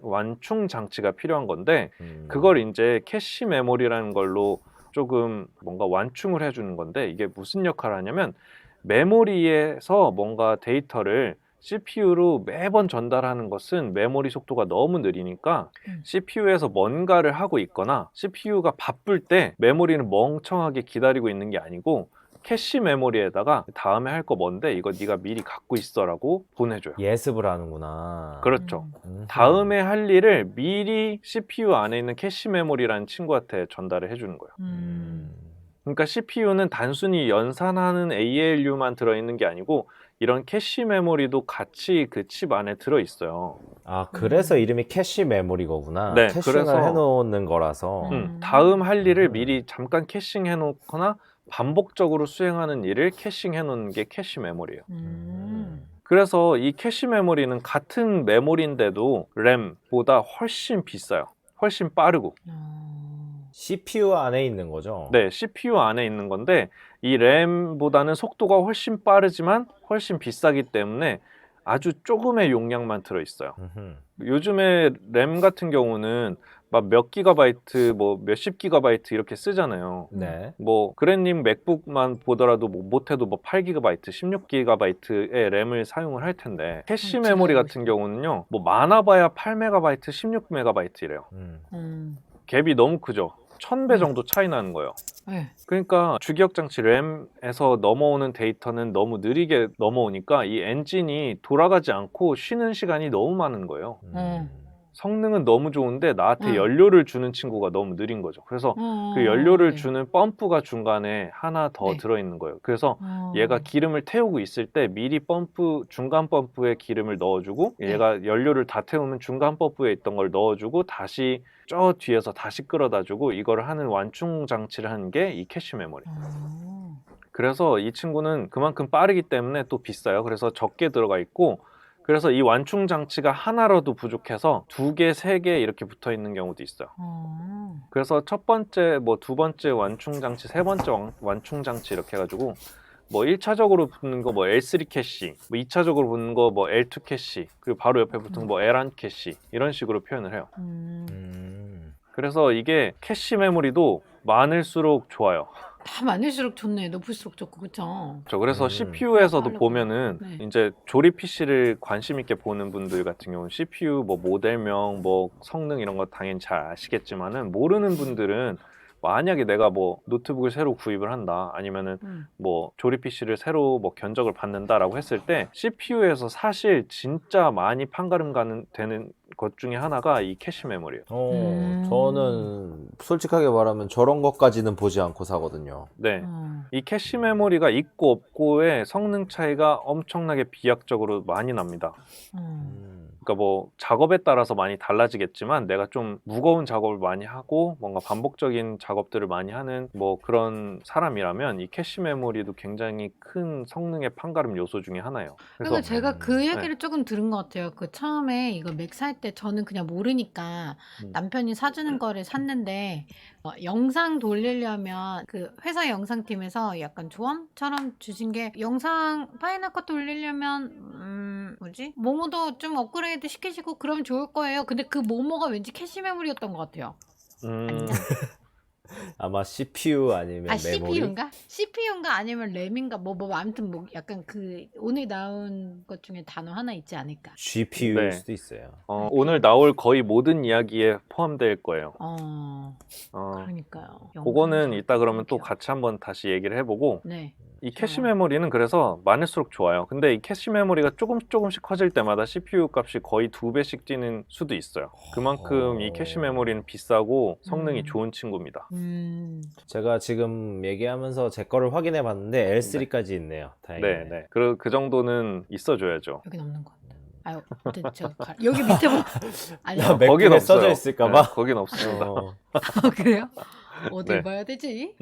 Speaker 1: 완충 장치가 필요한 건데 그걸 이제 캐시 메모리라는 걸로 조금 뭔가 완충을 해주는 건데 이게 무슨 역할을 하냐면 메모리에서 뭔가 데이터를 CPU로 매번 전달하는 것은 메모리 속도가 너무 느리니까 CPU에서 뭔가를 하고 있거나 CPU가 바쁠 때 메모리는 멍청하게 기다리고 있는 게 아니고 캐시 메모리에다가 다음에 할 거 뭔데 이거 네가 미리 갖고 있어라고 보내줘요.
Speaker 3: 예습을 하는구나.
Speaker 1: 그렇죠. 다음에 할 일을 미리 CPU 안에 있는 캐시 메모리라는 친구한테 전달을 해주는 거예요. 그러니까 CPU는 단순히 연산하는 ALU만 들어있는 게 아니고 이런 캐시 메모리도 같이 그 칩 안에 들어있어요.
Speaker 3: 그래서 이름이 캐시 메모리 거구나.
Speaker 1: 네,
Speaker 3: 캐싱을
Speaker 1: 그래서
Speaker 3: 해놓는 거라서.
Speaker 1: 다음 할 일을 미리 잠깐 캐싱해 놓거나 반복적으로 수행하는 일을 캐싱해 놓는 게 캐시 메모리예요. 그래서 이 캐시 메모리는 같은 메모리인데도 램보다 훨씬 비싸요. 훨씬 빠르고.
Speaker 3: CPU 안에 있는 거죠?
Speaker 1: 네, CPU 안에 있는 건데 이 램보다는 속도가 훨씬 빠르지만 훨씬 비싸기 때문에 아주 조금의 용량만 들어있어요. 요즘에 램 같은 경우는 막 몇 기가바이트, 뭐 몇십 기가바이트 이렇게 쓰잖아요.
Speaker 3: 네.
Speaker 1: 뭐 그랜님 맥북만 보더라도 뭐 못해도 뭐 8기가바이트, 16기가바이트의 램을 사용을 할 텐데 캐시 메모리 같은 경우는요, 뭐 많아봐야 8메가바이트, 16메가바이트래요. 갭이 너무 크죠. 1000배 정도 차이 나는 거예요.
Speaker 2: 네.
Speaker 1: 그러니까 주기억 장치 램에서 넘어오는 데이터는 너무 느리게 넘어오니까 이 엔진이 돌아가지 않고 쉬는 시간이 너무 많은 거예요. 성능은 너무 좋은데 나한테 연료를 주는 친구가 너무 느린 거죠. 그래서 그 연료를
Speaker 2: 네.
Speaker 1: 주는 펌프가 중간에 하나 더
Speaker 2: 네.
Speaker 1: 들어있는 거예요. 그래서 얘가 기름을 태우고 있을 때 미리 중간 펌프에 기름을 넣어주고,
Speaker 2: 네.
Speaker 1: 얘가 연료를 다 태우면 중간 펌프에 있던 걸 넣어주고 다시 저 뒤에서 다시 끌어다주고 이거를 하는 완충 장치를 하는 게 이 캐시 메모리. 그래서 이 친구는 그만큼 빠르기 때문에 또 비싸요. 그래서 적게 들어가 있고, 그래서 이 완충 장치가 하나라도 부족해서 2개, 3개 이렇게 붙어 있는 경우도 있어요. 그래서 첫 번째, 뭐 두 번째 완충 장치, 세 번째 완충 장치 이렇게 해가지고 뭐 1차적으로 붙는 거 뭐 L3 캐시, 뭐 2차적으로 붙는 거 뭐 L2 캐시, 그리고 바로 옆에 붙은 뭐 L1 캐시, 이런 식으로 표현을 해요. 그래서 이게 캐시 메모리도 많을수록 좋아요.
Speaker 2: 다 많을수록 좋네. 높을수록 좋고, 그쵸?
Speaker 1: 그래서 CPU에서도
Speaker 2: 하려고.
Speaker 1: 보면은
Speaker 2: 네.
Speaker 1: 이제 조립 PC를 관심 있게 보는 분들 같은 경우는 CPU 뭐 모델명, 뭐 성능 이런 거 당연히 잘 아시겠지만은, 모르는 분들은 만약에 내가 뭐 노트북을 새로 구입을 한다, 아니면은 뭐 조립 PC를 새로 뭐 견적을 받는다라고 했을 때 CPU에서 사실 진짜 많이 판가름 되는 것 중에 하나가 이 캐시 메모리예요.
Speaker 3: 저는 솔직하게 말하면 저런 것까지는 보지 않고 사거든요.
Speaker 1: 네. 이 캐시 메모리가 있고 없고의 성능 차이가 엄청나게 비약적으로 많이 납니다. 그러니까 뭐 작업에 따라서 많이 달라지겠지만, 내가 좀 무거운 작업을 많이 하고 뭔가 반복적인 작업들을 많이 하는 뭐 그런 사람이라면 이 캐시 메모리도 굉장히 큰 성능의 판가름 요소 중에 하나예요.
Speaker 2: 그러니까 제가 그 얘기를
Speaker 1: 네.
Speaker 2: 조금 들은 것 같아요. 그 처음에 이거 맥 살 때 저는 그냥 모르니까 남편이 사주는 거를 샀는데, 영상 돌리려면 그 회사 영상팀에서 약간 조언처럼 주신 게, 영상 파이널 컷 돌리려면 뭐지? 모모도 좀 업그레이드 시키시고 그러면 좋을 거예요. 근데 그 모모가 왠지 캐시 메모리였던 것 같아요. 아닌가?
Speaker 3: 아마 CPU 아니면 메모리?
Speaker 2: CPU인가 아니면 램인가 뭐 아무튼 뭐 약간 그 오늘 나온 것 중에 단어 하나 있지 않을까.
Speaker 3: GPU일
Speaker 1: 네.
Speaker 3: 수도 있어요.
Speaker 1: 오늘 나올 거의 모든 이야기에 포함될 거예요.
Speaker 2: 그러니까요.
Speaker 1: 그거는 이따 그러면 또 같이 한번 다시 얘기를 해보고.
Speaker 2: 네.
Speaker 1: 이 캐시 메모리는 그래서 많을수록 좋아요. 근데 이 캐시 메모리가 조금씩 커질 때마다 CPU 값이 거의 2배씩 뛰는 수도 있어요. 그만큼 이 캐시 메모리는 비싸고 성능이 좋은 친구입니다.
Speaker 3: 제가 지금 얘기하면서 제 거를 확인해 봤는데 L3까지 있네요. 다행이네.
Speaker 1: 네. 그 정도는 있어줘야죠.
Speaker 2: 여긴 없는 것 같아요. 아유, 제가 여기 밑에 보면 아니,
Speaker 3: 거긴 없어요. 써져 있을까봐.
Speaker 1: 네, 거긴 없습니다.
Speaker 2: 그래요? 어딜
Speaker 1: 네.
Speaker 2: 봐야 되지?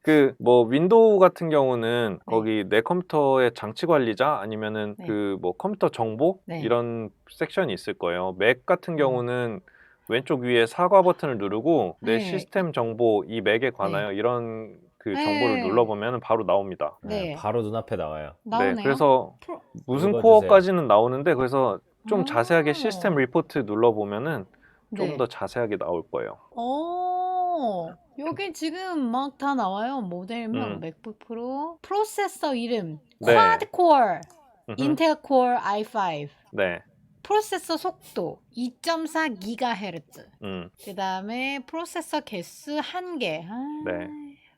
Speaker 1: 그 뭐 윈도우 같은 경우는 거기 내 컴퓨터의 장치 관리자 아니면은 그 뭐 컴퓨터 정보 이런 섹션이 있을 거예요. 맥 같은 경우는 왼쪽 위에 사과 버튼을 누르고 내 시스템 정보, 이 맥에 관하여 이런 그 정보를 눌러보면 바로 나옵니다.
Speaker 3: 바로 눈앞에 나와요.
Speaker 2: 나오네요.
Speaker 1: 네, 그래서 무슨
Speaker 3: 읽어주세요.
Speaker 1: 코어까지는 나오는데, 그래서 좀 자세하게 시스템 리포트 눌러보면은 좀 더 자세하게 나올 거예요.
Speaker 2: 여기 지금 막 다 나와요. 모델명, 맥북 프로, 프로세서 이름,
Speaker 1: 네.
Speaker 2: 쿼드 코어, 인텔 코어 i5.
Speaker 1: 네.
Speaker 2: 프로세서 속도 2.4 GHz. 그 다음에 프로세서 개수 1개.
Speaker 1: 네.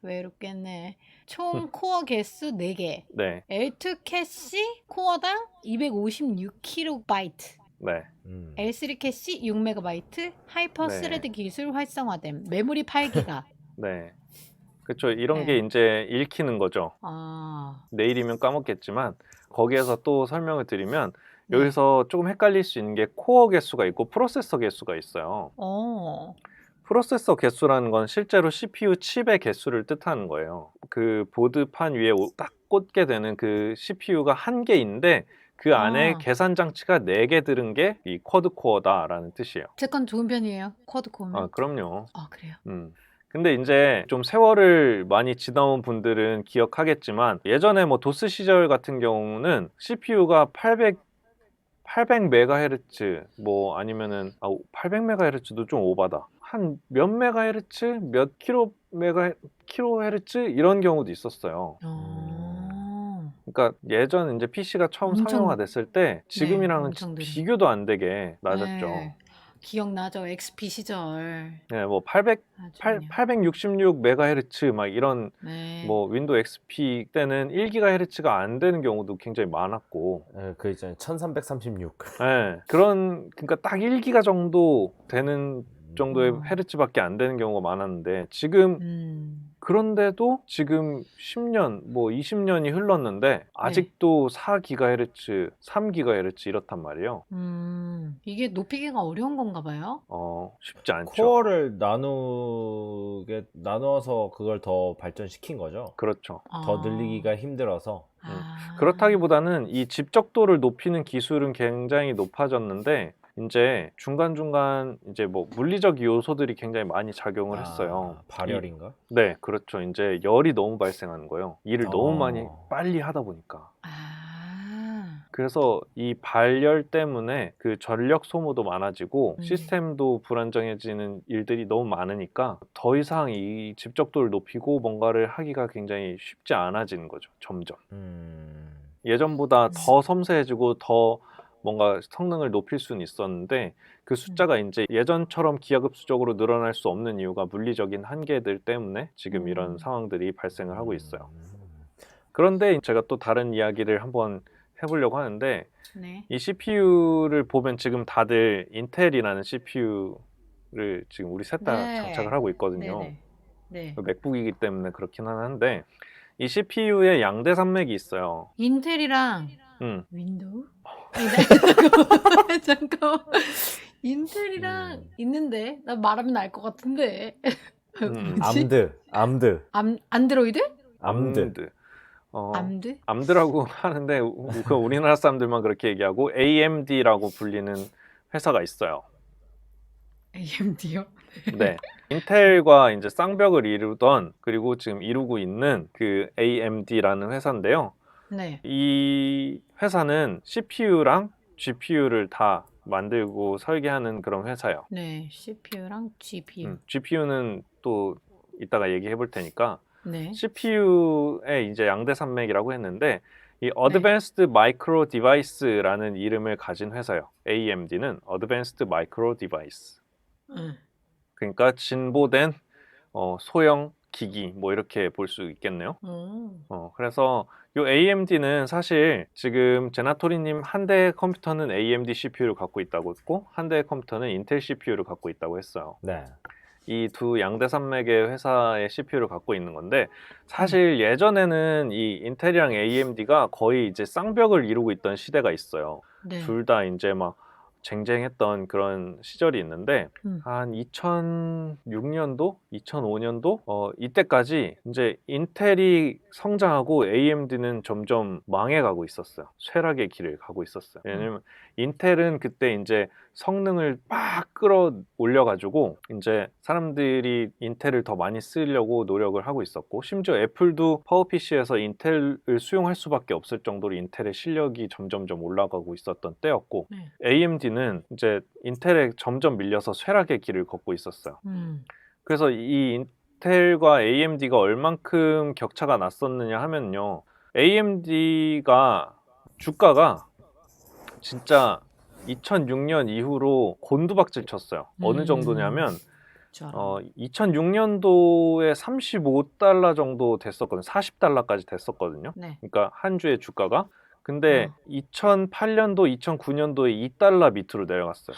Speaker 2: 외롭겠네. 총 코어 개수 4개.
Speaker 1: 네.
Speaker 2: L2 캐시 코어당 256KB.
Speaker 1: 네.
Speaker 2: L3 캐시 6MB. 하이퍼 스레드 기술 활성화됨. 메모리 8기가.
Speaker 1: 네. 그렇죠. 이런 게 이제 읽히는 거죠. 내일이면 까먹겠지만, 거기에서 또 설명을 드리면, 여기서 조금 헷갈릴 수 있는 게 코어 개수가 있고 프로세서 개수가 있어요. 프로세서 개수라는 건 실제로 CPU 칩의 개수를 뜻하는 거예요. 그 보드판 위에 딱 꽂게 되는 그 CPU가 한 개인데, 그 안에 계산 장치가 4개 들은 게 이 쿼드 코어다라는 뜻이에요.
Speaker 2: 제 건 좋은 편이에요. 쿼드 코어는.
Speaker 1: 그럼요.
Speaker 2: 그래요?
Speaker 1: 근데 이제 좀 세월을 많이 지나온 분들은 기억하겠지만 예전에 뭐 도스 시절 같은 경우는 CPU가 800MHz 뭐 아니면은 800MHz도 좀 오바다. 한 몇 메가헤르츠, 몇 킬로헤르츠 이런 경우도 있었어요. 그러니까 예전 이제 PC가 처음
Speaker 2: 엄청-
Speaker 1: 상용화됐을 때 지금이랑은
Speaker 2: 엄청 느려.
Speaker 1: 비교도 안 되게 낮았죠.
Speaker 2: 네. 기억나죠? XP 시절.
Speaker 1: 네, 뭐
Speaker 2: 아주 그냥.
Speaker 1: 866MHz 막 이런
Speaker 2: 네.
Speaker 1: 뭐 윈도우 XP 때는 1GHz가 안 되는 경우도 굉장히 많았고,
Speaker 3: 그 있잖아요. 1336.
Speaker 1: 네, 그러니까 딱 1기가 정도 되는 정도의 헤르츠밖에 안 되는 경우가 많았는데 지금 그런데도 지금 10년, 뭐 20년이 흘렀는데 아직도 4GHz, 3GHz 이렇단 말이에요.
Speaker 2: 이게 높이기가 어려운 건가 봐요?
Speaker 1: 쉽지 않죠.
Speaker 3: 코어를 나누어서 그걸 더 발전시킨 거죠.
Speaker 1: 그렇죠.
Speaker 3: 더 늘리기가 힘들어서.
Speaker 1: 그렇다기보다는 이 집적도를 높이는 기술은 굉장히 높아졌는데 이제 중간중간 이제 뭐 물리적 요소들이 굉장히 많이 작용을 했어요.
Speaker 3: 발열인가?
Speaker 1: 네, 그렇죠. 이제 열이 너무 발생하는 거예요. 일을 너무 많이 빨리 하다 보니까. 그래서 이 발열 때문에 그 전력 소모도 많아지고 시스템도 불안정해지는 일들이 너무 많으니까 더 이상 이 집적도를 높이고 뭔가를 하기가 굉장히 쉽지 않아지는 거죠. 점점. 예전보다 더 섬세해지고 더 뭔가 성능을 높일 수는 있었는데 그 숫자가 이제 예전처럼 기하급수적으로 늘어날 수 없는 이유가 물리적인 한계들 때문에 지금 이런 상황들이 발생을 하고 있어요. 그런데 제가 또 다른 이야기를 한번 해보려고 하는데 이 CPU를 보면 지금 다들 인텔이라는 CPU를 지금 우리 셋 다 장착을 하고 있거든요. 맥북이기 때문에 그렇긴 한데 이 CPU에 양대 산맥이 있어요.
Speaker 2: 인텔이랑 윈도우? 잠깐만. 인텔이랑 있는데 나 말하면 알 것 같은데. 뭐지? 안드로이드?
Speaker 3: 암드.
Speaker 2: 암드?
Speaker 1: 암드라고 하는데 그 우리나라 사람들만 그렇게 얘기하고 AMD라고 불리는 회사가 있어요.
Speaker 2: AMD요?
Speaker 1: 네. 인텔과 이제 쌍벽을 이루던 그리고 지금 이루고 있는 그 AMD라는 회사인데요.
Speaker 2: 네.
Speaker 1: 이 회사는 CPU랑 GPU를 다 만들고 설계하는 그런 회사예요.
Speaker 2: 네, CPU랑 GPU.
Speaker 1: GPU는 또 이따가 얘기해 볼 테니까.
Speaker 2: 네.
Speaker 1: CPU의 이제 양대 산맥이라고 했는데 이 Advanced Micro Device라는 이름을 가진 회사예요. AMD는 Advanced Micro Device. 그러니까 진보된 소형 기기 뭐 이렇게 볼 수 있겠네요. 그래서 이 AMD는 사실 지금 제나토리님 한 대 컴퓨터는 AMD CPU를 갖고 있다고 했고 한 대 컴퓨터는 인텔 CPU를 갖고 있다고 했어요.
Speaker 3: 네.
Speaker 1: 이 두 양대 산맥의 회사의 CPU를 갖고 있는 건데 사실 예전에는 이 인텔이랑 AMD가 거의 이제 쌍벽을 이루고 있던 시대가 있어요. 둘 다 이제 막 쟁쟁했던 그런 시절이 있는데 한 2006년도, 2005년도 이때까지 이제 인텔이 성장하고 AMD는 점점 망해가고 있었어요. 쇠락의 길을 가고 있었어요. 왜냐면 인텔은 그때 이제 성능을 막 끌어올려가지고 이제 사람들이 인텔을 더 많이 쓰려고 노력을 하고 있었고 심지어 애플도 파워PC에서 인텔을 수용할 수밖에 없을 정도로 인텔의 실력이 점점점 올라가고 있었던 때였고 AMD는 이제 인텔에 점점 밀려서 쇠락의 길을 걷고 있었어요. 그래서 이 인텔과 AMD가 얼만큼 격차가 났었느냐 하면요. AMD가 주가가 진짜 2006년 이후로 곤두박질 쳤어요. 어느 정도냐면 2006년도에 35달러 정도 됐었거든요. 40달러까지 됐었거든요. 그러니까 한 주의 주가가. 근데 2008년도, 2009년도에 2달러 밑으로 내려갔어요.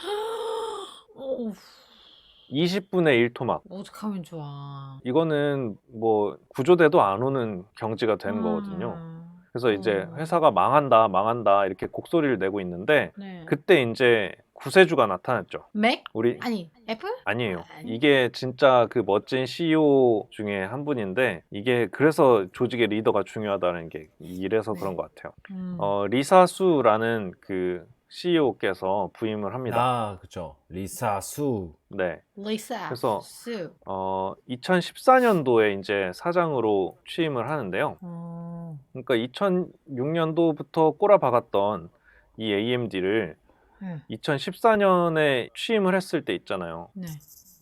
Speaker 1: 20분의 1 토막.
Speaker 2: 어떡하면 좋아.
Speaker 1: 이거는 뭐 구조돼도 안 오는 경지가 되는 거거든요. 그래서 이제 회사가 망한다 이렇게 곡소리를 내고 있는데 그때 이제 구세주가 나타났죠.
Speaker 2: 맥? 아니 애플?
Speaker 1: 아니에요. 이게 진짜 그 멋진 CEO 중에 한 분인데 이게 그래서 조직의 리더가 중요하다는 게 이래서 그런 것 같아요. 리사 수라는 그 CEO께서 부임을 합니다.
Speaker 3: 아, 그쵸. 리사 수.
Speaker 1: 네.
Speaker 2: 리사
Speaker 1: 그래서
Speaker 2: 수.
Speaker 1: 2014년도에 이제 사장으로 취임을 하는데요. 그러니까 2006년도부터 꼬라박았던 이 AMD를
Speaker 2: 네.
Speaker 1: 2014년에 취임을 했을 때 있잖아요.
Speaker 2: 네.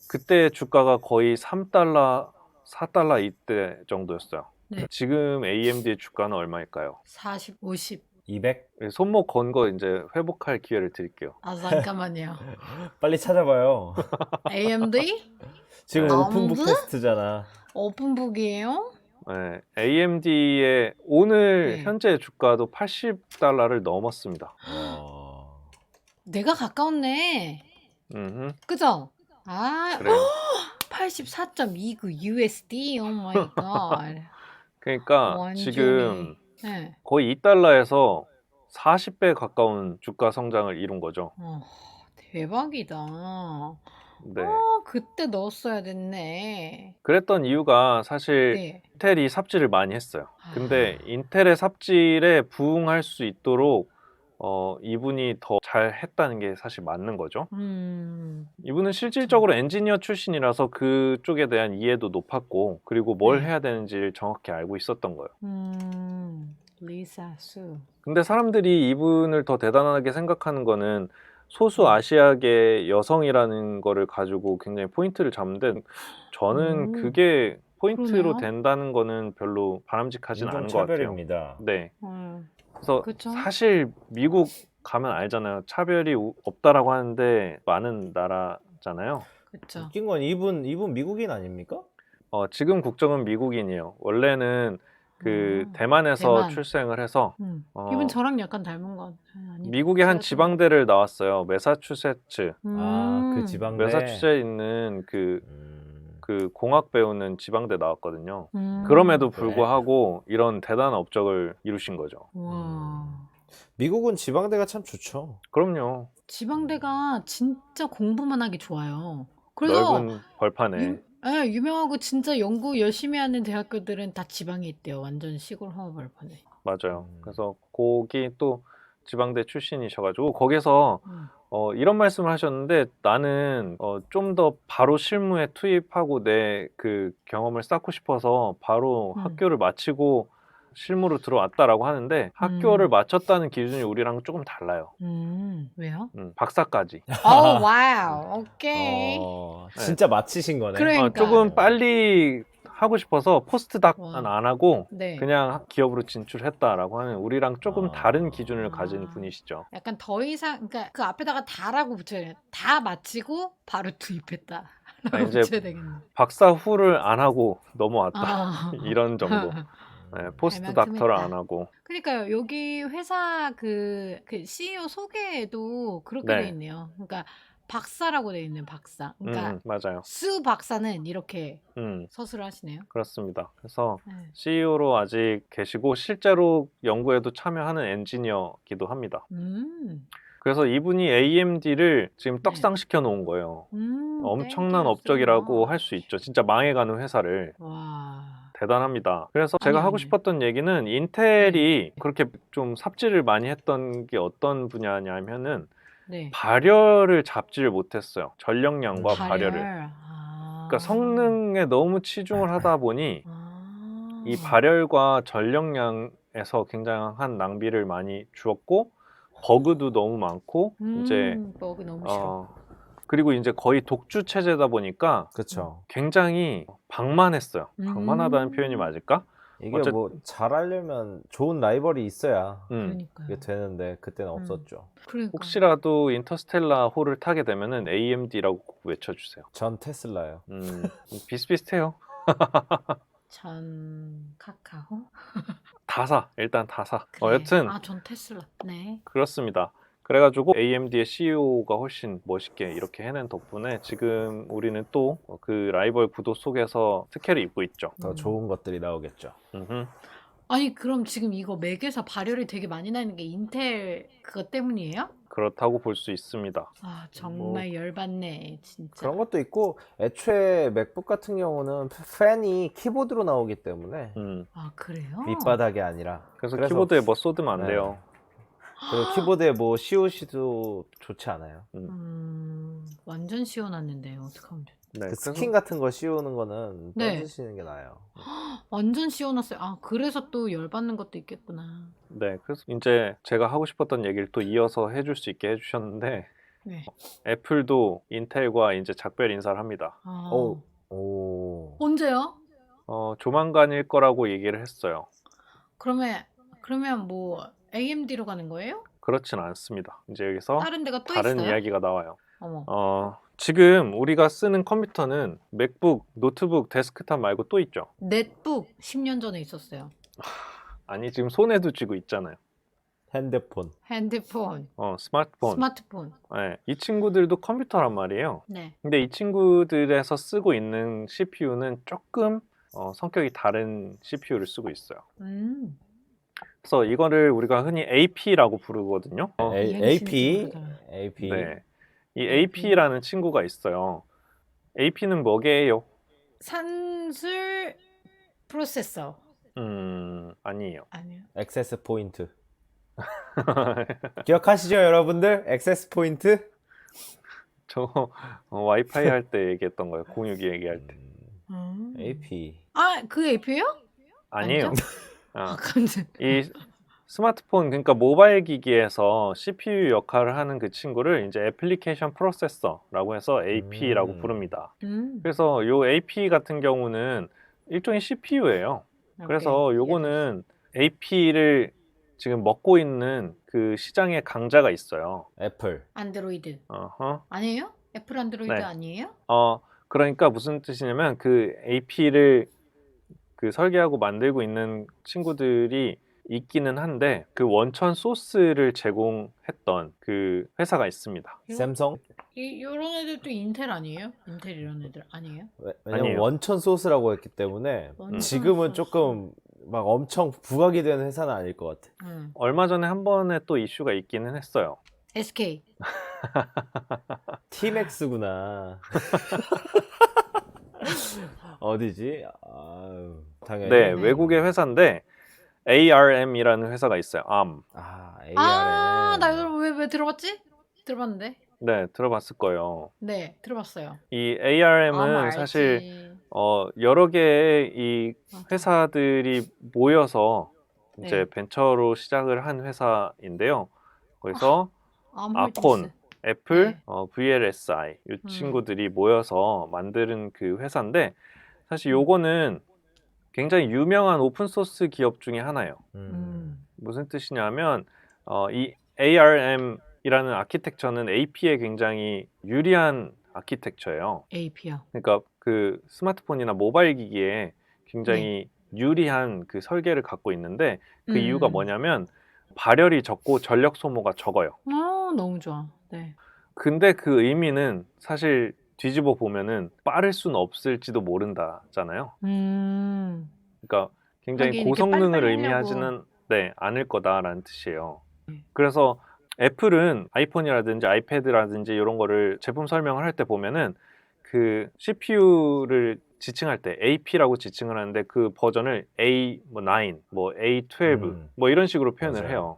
Speaker 1: 그때 주가가 거의 3달러, 4달러 이때 정도였어요.
Speaker 2: 네.
Speaker 1: 지금 AMD의 주가는 얼마일까요?
Speaker 2: 40, 50.
Speaker 3: 200?
Speaker 1: 손목 건 거 이제 회복할 기회를 드릴게요.
Speaker 2: 아, 잠깐만요.
Speaker 3: 빨리 찾아봐요.
Speaker 2: AMD?
Speaker 3: 지금 오픈북
Speaker 2: 아무도?
Speaker 3: 테스트잖아.
Speaker 2: 오픈북이에요?
Speaker 1: 네, AMD의 오늘
Speaker 2: 네.
Speaker 1: 현재 주가도 80달러를 넘었습니다.
Speaker 2: 내가 가까웠네. 그죠? 아,
Speaker 1: 그래요.
Speaker 2: 84.29 USD. 오 마이 갓.
Speaker 1: 그러니까
Speaker 2: 완전히.
Speaker 1: 지금
Speaker 2: 네.
Speaker 1: 거의 2달러에서 40배 가까운 주가 성장을 이룬 거죠.
Speaker 2: 대박이다.
Speaker 1: 네.
Speaker 2: 그때 넣었어야 됐네.
Speaker 1: 그랬던 이유가 사실
Speaker 2: 네.
Speaker 1: 인텔이 삽질을 많이 했어요. 근데 인텔의 삽질에 부응할 수 있도록 이분이 더 잘했다는 게 사실 맞는 거죠. 이분은 실질적으로 엔지니어 출신이라서 그쪽에 대한 이해도 높았고, 그리고 뭘
Speaker 2: 네.
Speaker 1: 해야 되는지를 정확히 알고 있었던 거예요.
Speaker 2: 리사 수.
Speaker 1: 근데 사람들이 이분을 더 대단하게 생각하는 거는 소수 아시아계 여성이라는 거를 가지고 굉장히 포인트를 잡는데, 저는 그게 포인트로
Speaker 2: 그러네요.
Speaker 1: 된다는 거는 별로 바람직하진 않은 것 같아요.
Speaker 3: 인종차별입니다.
Speaker 1: 네. 그래서
Speaker 2: 그쵸?
Speaker 1: 사실 미국 가면 알잖아요. 차별이 없다라고 하는데 많은 나라잖아요.
Speaker 2: 그쵸.
Speaker 3: 웃긴 건 이분 미국인 아닙니까?
Speaker 1: 지금 국적은 미국인이에요. 원래는 그 대만에서
Speaker 2: 대만.
Speaker 1: 출생을 해서
Speaker 2: 이분 저랑 약간 닮은 것 같아요. 아니,
Speaker 1: 미국의 한
Speaker 2: 제가 좀-
Speaker 1: 지방대를 나왔어요. 매사추세츠.
Speaker 3: 아, 그 지방대.
Speaker 1: 매사추세츠에 있는 그 공학 배우는 지방대 나왔거든요.
Speaker 2: 음.
Speaker 1: 그럼에도
Speaker 3: 그래.
Speaker 1: 불구하고 이런 대단한 업적을 이루신 거죠.
Speaker 2: 와.
Speaker 3: 미국은 지방대가 참 좋죠.
Speaker 1: 그럼요.
Speaker 2: 지방대가 진짜 공부만 하기 좋아요. 그래서
Speaker 1: 넓은 벌판에.
Speaker 2: 예, 유명하고 진짜 연구 열심히 하는 대학교들은 다 지방에 있대요. 완전 시골 허허벌판에.
Speaker 1: 맞아요. 그래서 거기 또 지방대 출신이셔가지고 거기서 이런 말씀을 하셨는데, 나는 좀 더 바로 실무에 투입하고 내 그 경험을 쌓고 싶어서 바로 학교를 마치고 실무로 들어왔다라고 하는데, 학교를 마쳤다는 기준이 우리랑 조금 달라요.
Speaker 2: 왜요?
Speaker 1: 박사까지.
Speaker 2: 오, 와우. 오케이.
Speaker 3: 진짜 마치신 거네.
Speaker 2: 그러니까.
Speaker 1: 조금 빨리 하고 싶어서 포스트닥은
Speaker 2: 와.
Speaker 1: 안 하고
Speaker 2: 네.
Speaker 1: 그냥 기업으로 진출했다라고 하는, 우리랑 조금 다른 기준을 가진 분이시죠.
Speaker 2: 약간 더 이상, 그러니까 그 앞에다가 다라고 붙여야 돼. 다 마치고 바로 투입했다. 라고
Speaker 1: 이제
Speaker 2: 붙여야 되겠네.
Speaker 1: 박사 후를 안 하고 넘어왔다. 이런 정도. 포스트
Speaker 2: 알만큼했다.
Speaker 1: 닥터를 안 하고.
Speaker 2: 그러니까요. 여기 회사 그 CEO 소개에도 그렇게
Speaker 1: 네.
Speaker 2: 돼 있네요. 그러니까 박사라고 돼 있는 박사. 그러니까
Speaker 1: 맞아요.
Speaker 2: 수 박사는 이렇게 서술을 하시네요.
Speaker 1: 그렇습니다. 그래서
Speaker 2: 네.
Speaker 1: CEO로 아직 계시고 실제로 연구에도 참여하는 엔지니어기도 합니다. 그래서 이분이 AMD를 지금 떡상시켜 놓은 거예요. 엄청난
Speaker 2: thank you so
Speaker 1: 업적이라고
Speaker 2: much.
Speaker 1: 할 수 있죠. 진짜 망해가는 회사를.
Speaker 2: 와.
Speaker 1: 대단합니다. 그래서 제가 하고
Speaker 2: 아니.
Speaker 1: 싶었던 얘기는, 인텔이 그렇게 좀 삽질을 많이 했던 게 어떤 분야냐면은
Speaker 2: 네.
Speaker 1: 발열을 잡지를 못했어요. 전력량과 발열을. 그러니까 성능에 너무 치중을 하다 보니 이 발열과 전력량에서 굉장한 낭비를 많이 주었고, 버그도 너무 많고, 이제
Speaker 2: 버그 너무 싫어.
Speaker 1: 그리고 이제 거의 독주 체제다 보니까
Speaker 3: 그렇죠.
Speaker 1: 굉장히 방만했어요. 방만하다는 표현이 맞을까?
Speaker 3: 이게 뭐 잘하려면 좋은 라이벌이 있어야
Speaker 2: 그러니까요.
Speaker 3: 이게 되는데 그때는 없었죠.
Speaker 2: 그러니까.
Speaker 1: 혹시라도 인터스텔라 호를 타게 되면은 AMD라고 꼭 외쳐주세요.
Speaker 3: 전 테슬라요.
Speaker 1: 비슷비슷해요.
Speaker 2: 전 카카오.
Speaker 1: 일단 다 사.
Speaker 2: 그래.
Speaker 1: 여튼
Speaker 2: 전 테슬라. 네.
Speaker 1: 그렇습니다. 그래가지고 AMD의 CEO가 훨씬 멋있게 이렇게 해낸 덕분에 지금 우리는 또 그 라이벌 구도 속에서 특혜를 입고 있죠.
Speaker 3: 더 좋은 것들이 나오겠죠.
Speaker 2: 아니 그럼 지금 이거 맥에서 발열이 되게 많이 나는 게 인텔 그것 때문이에요?
Speaker 1: 그렇다고 볼 수 있습니다.
Speaker 2: 정말 열받네 진짜.
Speaker 3: 그런 것도 있고, 애초에 맥북 같은 경우는 팬이 키보드로 나오기 때문에
Speaker 2: 그래요?
Speaker 3: 밑바닥이 아니라.
Speaker 1: 그래서 키보드에 뭐 쏟으면 안
Speaker 3: 네.
Speaker 1: 돼요.
Speaker 3: 그리고 키보드에 뭐 COC도 좋지 않아요.
Speaker 2: 완전 씌워놨는데 어떡하면 좋
Speaker 1: 네,
Speaker 3: 그 스킨 같은 거 씌우는 거는
Speaker 2: 네.
Speaker 3: 빼주시는 게 나아요.
Speaker 2: 완전 씌워놨어요. 아, 그래서 또 열받는 것도 있겠구나.
Speaker 1: 네, 그래서 이제 제가 하고 싶었던 얘기를 또 이어서 해줄 수 있게 해주셨는데
Speaker 2: 네.
Speaker 1: 애플도 인텔과 이제 작별 인사를 합니다.
Speaker 3: 오, 오.
Speaker 2: 언제요?
Speaker 1: 조만간일 거라고 얘기를 했어요.
Speaker 2: 그러면 뭐 AMD로 가는 거예요?
Speaker 1: 그렇진 않습니다. 이제 여기서
Speaker 2: 다른 데가 또
Speaker 1: 다른
Speaker 2: 있어요?
Speaker 1: 이야기가 나와요.
Speaker 2: 어머.
Speaker 1: 지금 우리가 쓰는 컴퓨터는 맥북, 노트북, 데스크탑 말고 또 있죠.
Speaker 2: 넷북 10년 전에 있었어요.
Speaker 1: 아니, 지금 손에도 쥐고 있잖아요.
Speaker 3: 핸드폰.
Speaker 2: 핸드폰,
Speaker 1: 스마트폰.
Speaker 2: 스마트폰.
Speaker 1: 네, 이 친구들도 컴퓨터란 말이에요.
Speaker 2: 네.
Speaker 1: 근데 이 친구들에서 쓰고 있는 CPU는 조금 성격이 다른 CPU를 쓰고 있어요. 그래서 이거를 우리가 흔히 AP라고 부르거든요.
Speaker 3: AP.
Speaker 1: 네, 이 AP라는 친구가 있어요. AP는 뭐게요?
Speaker 2: 산술 프로세서.
Speaker 1: 아니에요.
Speaker 2: 아니요.
Speaker 3: 액세스 포인트. 기억하시죠, 여러분들? 액세스 포인트?
Speaker 1: 저 와이파이 할 때 얘기했던 거예요. 공유기 얘기할 때.
Speaker 3: AP.
Speaker 2: 아, 그 AP예요?
Speaker 1: 아니에요.
Speaker 2: 깜짝.
Speaker 1: 이 스마트폰, 그러니까 모바일 기기에서 CPU 역할을 하는 그 친구를 이제 애플리케이션 프로세서라고 해서 AP라고 부릅니다. 그래서 요 AP 같은 경우는 일종의 CPU예요. 그래서 요거는 AP를 지금 먹고 있는 그 시장의 강자가 있어요.
Speaker 3: 애플.
Speaker 2: 안드로이드.
Speaker 1: 어허.
Speaker 2: 아니에요? 애플 안드로이드
Speaker 1: 네.
Speaker 2: 아니에요?
Speaker 1: 그러니까 무슨 뜻이냐면 그 AP를 그 설계하고 만들고 있는 친구들이 있기는 한데 그 원천 소스를 제공했던 그 회사가 있습니다.
Speaker 3: 샘성?
Speaker 2: 요런 애들도 인텔 아니에요? 인텔 이런 애들 아니에요?
Speaker 3: 왜냐면
Speaker 1: 아니에요.
Speaker 3: 원천 소스라고 했기 때문에
Speaker 2: 원천
Speaker 3: 지금은
Speaker 2: 소스.
Speaker 3: 조금 막 엄청 부각이 되는 회사는 아닐 것 같아.
Speaker 1: 얼마 전에 한 번에 또 이슈가 있기는 했어요.
Speaker 2: SK.
Speaker 3: 티맥스구나. 어디지? 아유, 당연히.
Speaker 1: 네, 외국의 회사인데 ARM이라는 회사가 있어요. ARM.
Speaker 3: ARM.
Speaker 2: 나 이걸 왜 들어봤지? 들어봤는데.
Speaker 1: 네, 들어봤을 거예요.
Speaker 2: 네, 들어봤어요.
Speaker 1: 이 ARM은
Speaker 2: 알지.
Speaker 1: 사실 여러 개의 이 회사들이 모여서 이제
Speaker 2: 네.
Speaker 1: 벤처로 시작을 한 회사인데요. 거기서 아콘, 애플,
Speaker 2: 네.
Speaker 1: VLSI 이 친구들이 모여서 만드는 그 회사인데 사실 요거는 굉장히 유명한 오픈소스 기업 중에 하나예요. 무슨 뜻이냐면 이 ARM이라는 아키텍처는 AP에 굉장히 유리한 아키텍처예요.
Speaker 2: AP요.
Speaker 1: 그러니까 그 스마트폰이나 모바일 기기에 굉장히 유리한 그 설계를 갖고 있는데 그 이유가 뭐냐면 발열이 적고 전력 소모가 적어요.
Speaker 2: 너무 좋아. 네.
Speaker 1: 근데 그 의미는 사실 뒤집어 보면은 빠를 수는 없을지도 모른다잖아요. 그러니까 굉장히 고성능을 의미하지는 않을 거다라는 뜻이에요. 그래서 애플은 아이폰이라든지 아이패드라든지 이런 거를 제품 설명을 할 때 보면은 그 CPU를 지칭할 때 AP라고 지칭을 하는데 그 버전을 A9, 뭐 A12 뭐 이런 식으로 표현을
Speaker 3: 맞아요.
Speaker 1: 해요.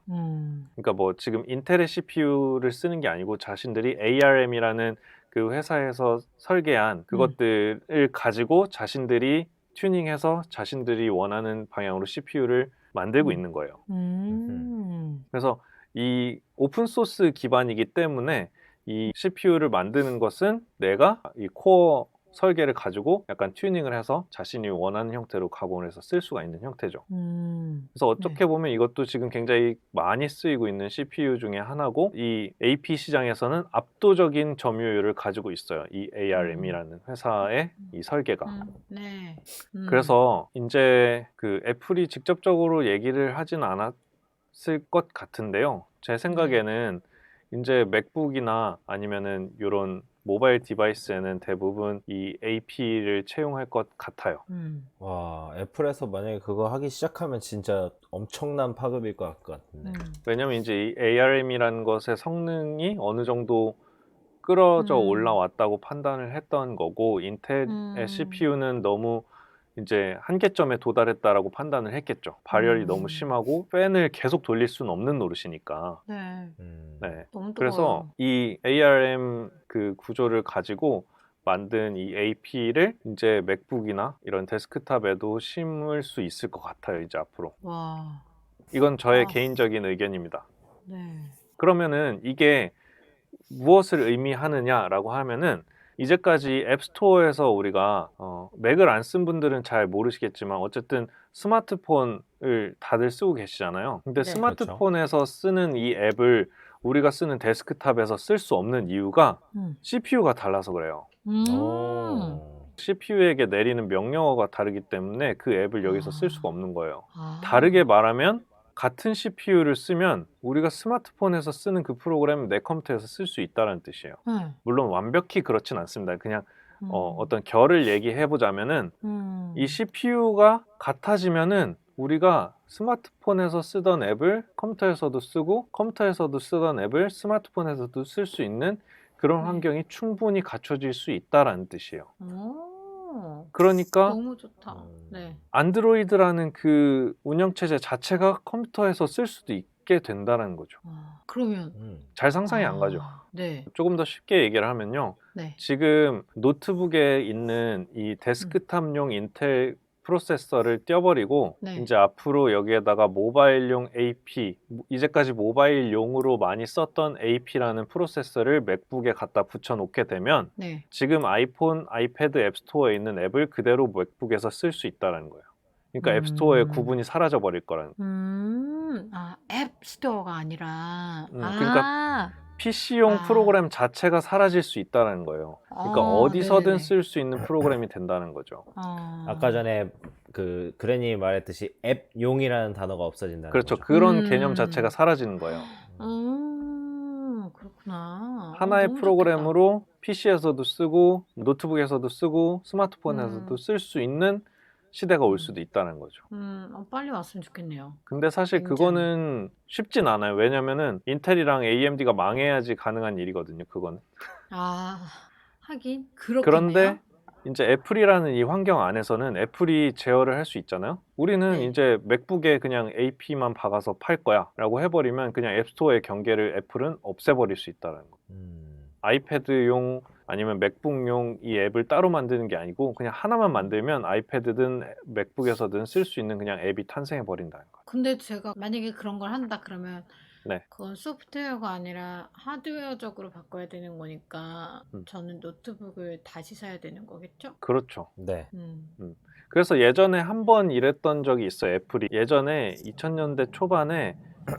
Speaker 1: 그러니까 뭐 지금 인텔의 CPU를 쓰는 게 아니고 자신들이 ARM이라는 그 회사에서 설계한 그것들을 가지고 자신들이 튜닝해서 자신들이 원하는 방향으로 CPU를 만들고 있는 거예요. 그래서 이 오픈소스 기반이기 때문에 이 CPU를 만드는 것은 내가 이 코어 설계를 가지고 약간 튜닝을 해서 자신이 원하는 형태로 가공을 해서 쓸 수가 있는 형태죠. 그래서 어떻게 보면 이것도 지금 굉장히 많이 쓰이고 있는 CPU 중에 하나고 이 AP 시장에서는 압도적인 점유율을 가지고 있어요. 이 ARM이라는 회사의 이 설계가. 그래서 이제 그 애플이 직접적으로 얘기를 하진 않았을 것 같은데요. 제 생각에는 이제 맥북이나 아니면은 이런 모바일 디바이스에는 대부분 이 AP를 채용할 것 같아요.
Speaker 3: 와, 애플에서 만약에 그거 하기 시작하면 진짜 엄청난 파급일 것 같은데.
Speaker 1: 왜냐면 이제 이 ARM이라는 것의 성능이 어느 정도 끌어져 올라왔다고 판단을 했던 거고 인텔의 CPU는 너무 이제 한계점에 도달했다라고 판단을 했겠죠. 발열이 너무 심하고 팬을 계속 돌릴 수는 없는 노릇이니까.
Speaker 2: 네.
Speaker 1: 네.
Speaker 2: 너무
Speaker 1: 그래서
Speaker 2: 뜨거워요.
Speaker 1: 이 ARM 그 구조를 가지고 만든 이 AP를 이제 맥북이나 이런 데스크탑에도 심을 수 있을 것 같아요, 이제 앞으로.
Speaker 2: 와.
Speaker 1: 이건 저의
Speaker 2: 아.
Speaker 1: 개인적인 의견입니다.
Speaker 2: 네.
Speaker 1: 그러면은 이게 무엇을 의미하느냐라고 하면은 이제까지 앱스토어에서 우리가 맥을 안 쓴 분들은 잘 모르시겠지만 어쨌든 스마트폰을 다들 쓰고 계시잖아요. 근데
Speaker 2: 네.
Speaker 1: 스마트폰에서 쓰는 이 앱을 우리가 쓰는 데스크탑에서 쓸 수 없는 이유가 CPU가 달라서 그래요. CPU에게 내리는 명령어가 다르기 때문에 그 앱을 여기서 쓸 수가 없는 거예요. 다르게 말하면 같은 CPU를 쓰면 우리가 스마트폰에서 쓰는 그 프로그램을 내 컴퓨터에서 쓸 수 있다는 뜻이에요. 물론 완벽히 그렇진 않습니다. 그냥 어떤 결을 얘기해 보자면은 이 CPU가 같아지면은 우리가 스마트폰에서 쓰던 앱을 컴퓨터에서도 쓰고 컴퓨터에서도 쓰던 앱을 스마트폰에서도 쓸 수 있는 그런 환경이 충분히 갖춰질 수 있다라는 뜻이에요. 그러니까
Speaker 2: 너무 좋다. 네.
Speaker 1: 안드로이드라는 그 운영체제 자체가 컴퓨터에서 쓸 수도 있게 된다는 거죠.
Speaker 2: 그러면
Speaker 1: 잘 상상이 안 가죠.
Speaker 2: 네.
Speaker 1: 조금 더 쉽게 얘기를 하면요.
Speaker 2: 네.
Speaker 1: 지금 노트북에 있는 이 데스크탑용 인텔 프로세서를 떼어버리고
Speaker 2: 네.
Speaker 1: 이제 앞으로 여기에다가 모바일용 AP, 이제까지 모바일용으로 많이 썼던 AP라는 프로세서를 맥북에 갖다 붙여 놓게 되면
Speaker 2: 네.
Speaker 1: 지금 아이폰, 아이패드 앱스토어에 있는 앱을 그대로 맥북에서 쓸 수 있다는 거예요. 그러니까 앱스토어의 구분이 사라져 버릴 거라는 거예요.
Speaker 2: 앱스토어가 아니라.
Speaker 1: 그러니까 PC용 프로그램 자체가 사라질 수 있다는 거예요. 그러니까 어디서든
Speaker 2: 네네네.
Speaker 1: 쓸 수 있는 프로그램이 된다는 거죠.
Speaker 3: 아까 전에 그 그레니 말했듯이 앱용이라는 단어가 없어진다는
Speaker 1: 그렇죠.
Speaker 3: 거죠.
Speaker 1: 그런 개념 자체가 사라지는 거예요.
Speaker 2: 그렇구나.
Speaker 1: 하나의
Speaker 2: 너무
Speaker 1: 프로그램으로 PC에서도 쓰고 노트북에서도 쓰고 스마트폰에서도 쓸 수 있는 시대가 올 수도 있다는 거죠.
Speaker 2: 빨리 왔으면 좋겠네요.
Speaker 1: 근데 사실
Speaker 2: 굉장히.
Speaker 1: 그거는 쉽진 않아요. 왜냐면은 인텔이랑 AMD가 망해야지 가능한 일이거든요. 그거는.
Speaker 2: 하긴 그렇겠네요.
Speaker 1: 그런데 이제 애플이라는 이 환경 안에서는 애플이 제어를 할 수 있잖아요. 우리는
Speaker 2: 네.
Speaker 1: 이제 맥북에 그냥 AP만 박아서 팔 거야 라고 해버리면 그냥 앱스토어의 경계를 애플은 없애버릴 수 있다는 거. 아이패드용 아니면 맥북용 이 앱을 따로 만드는 게 아니고 그냥 하나만 만들면 아이패드든 맥북에서든 쓸 수 있는 그냥 앱이 탄생해 버린다는 거예요.
Speaker 2: 근데 제가 만약에 그런 걸 한다 그러면
Speaker 1: 네.
Speaker 2: 그건 소프트웨어가 아니라 하드웨어적으로 바꿔야 되는 거니까 저는 노트북을 다시 사야 되는 거겠죠?
Speaker 1: 그렇죠.
Speaker 3: 네.
Speaker 1: 그래서 예전에 한 번 이랬던 적이 있어요. 애플이 예전에 2000년대 초반에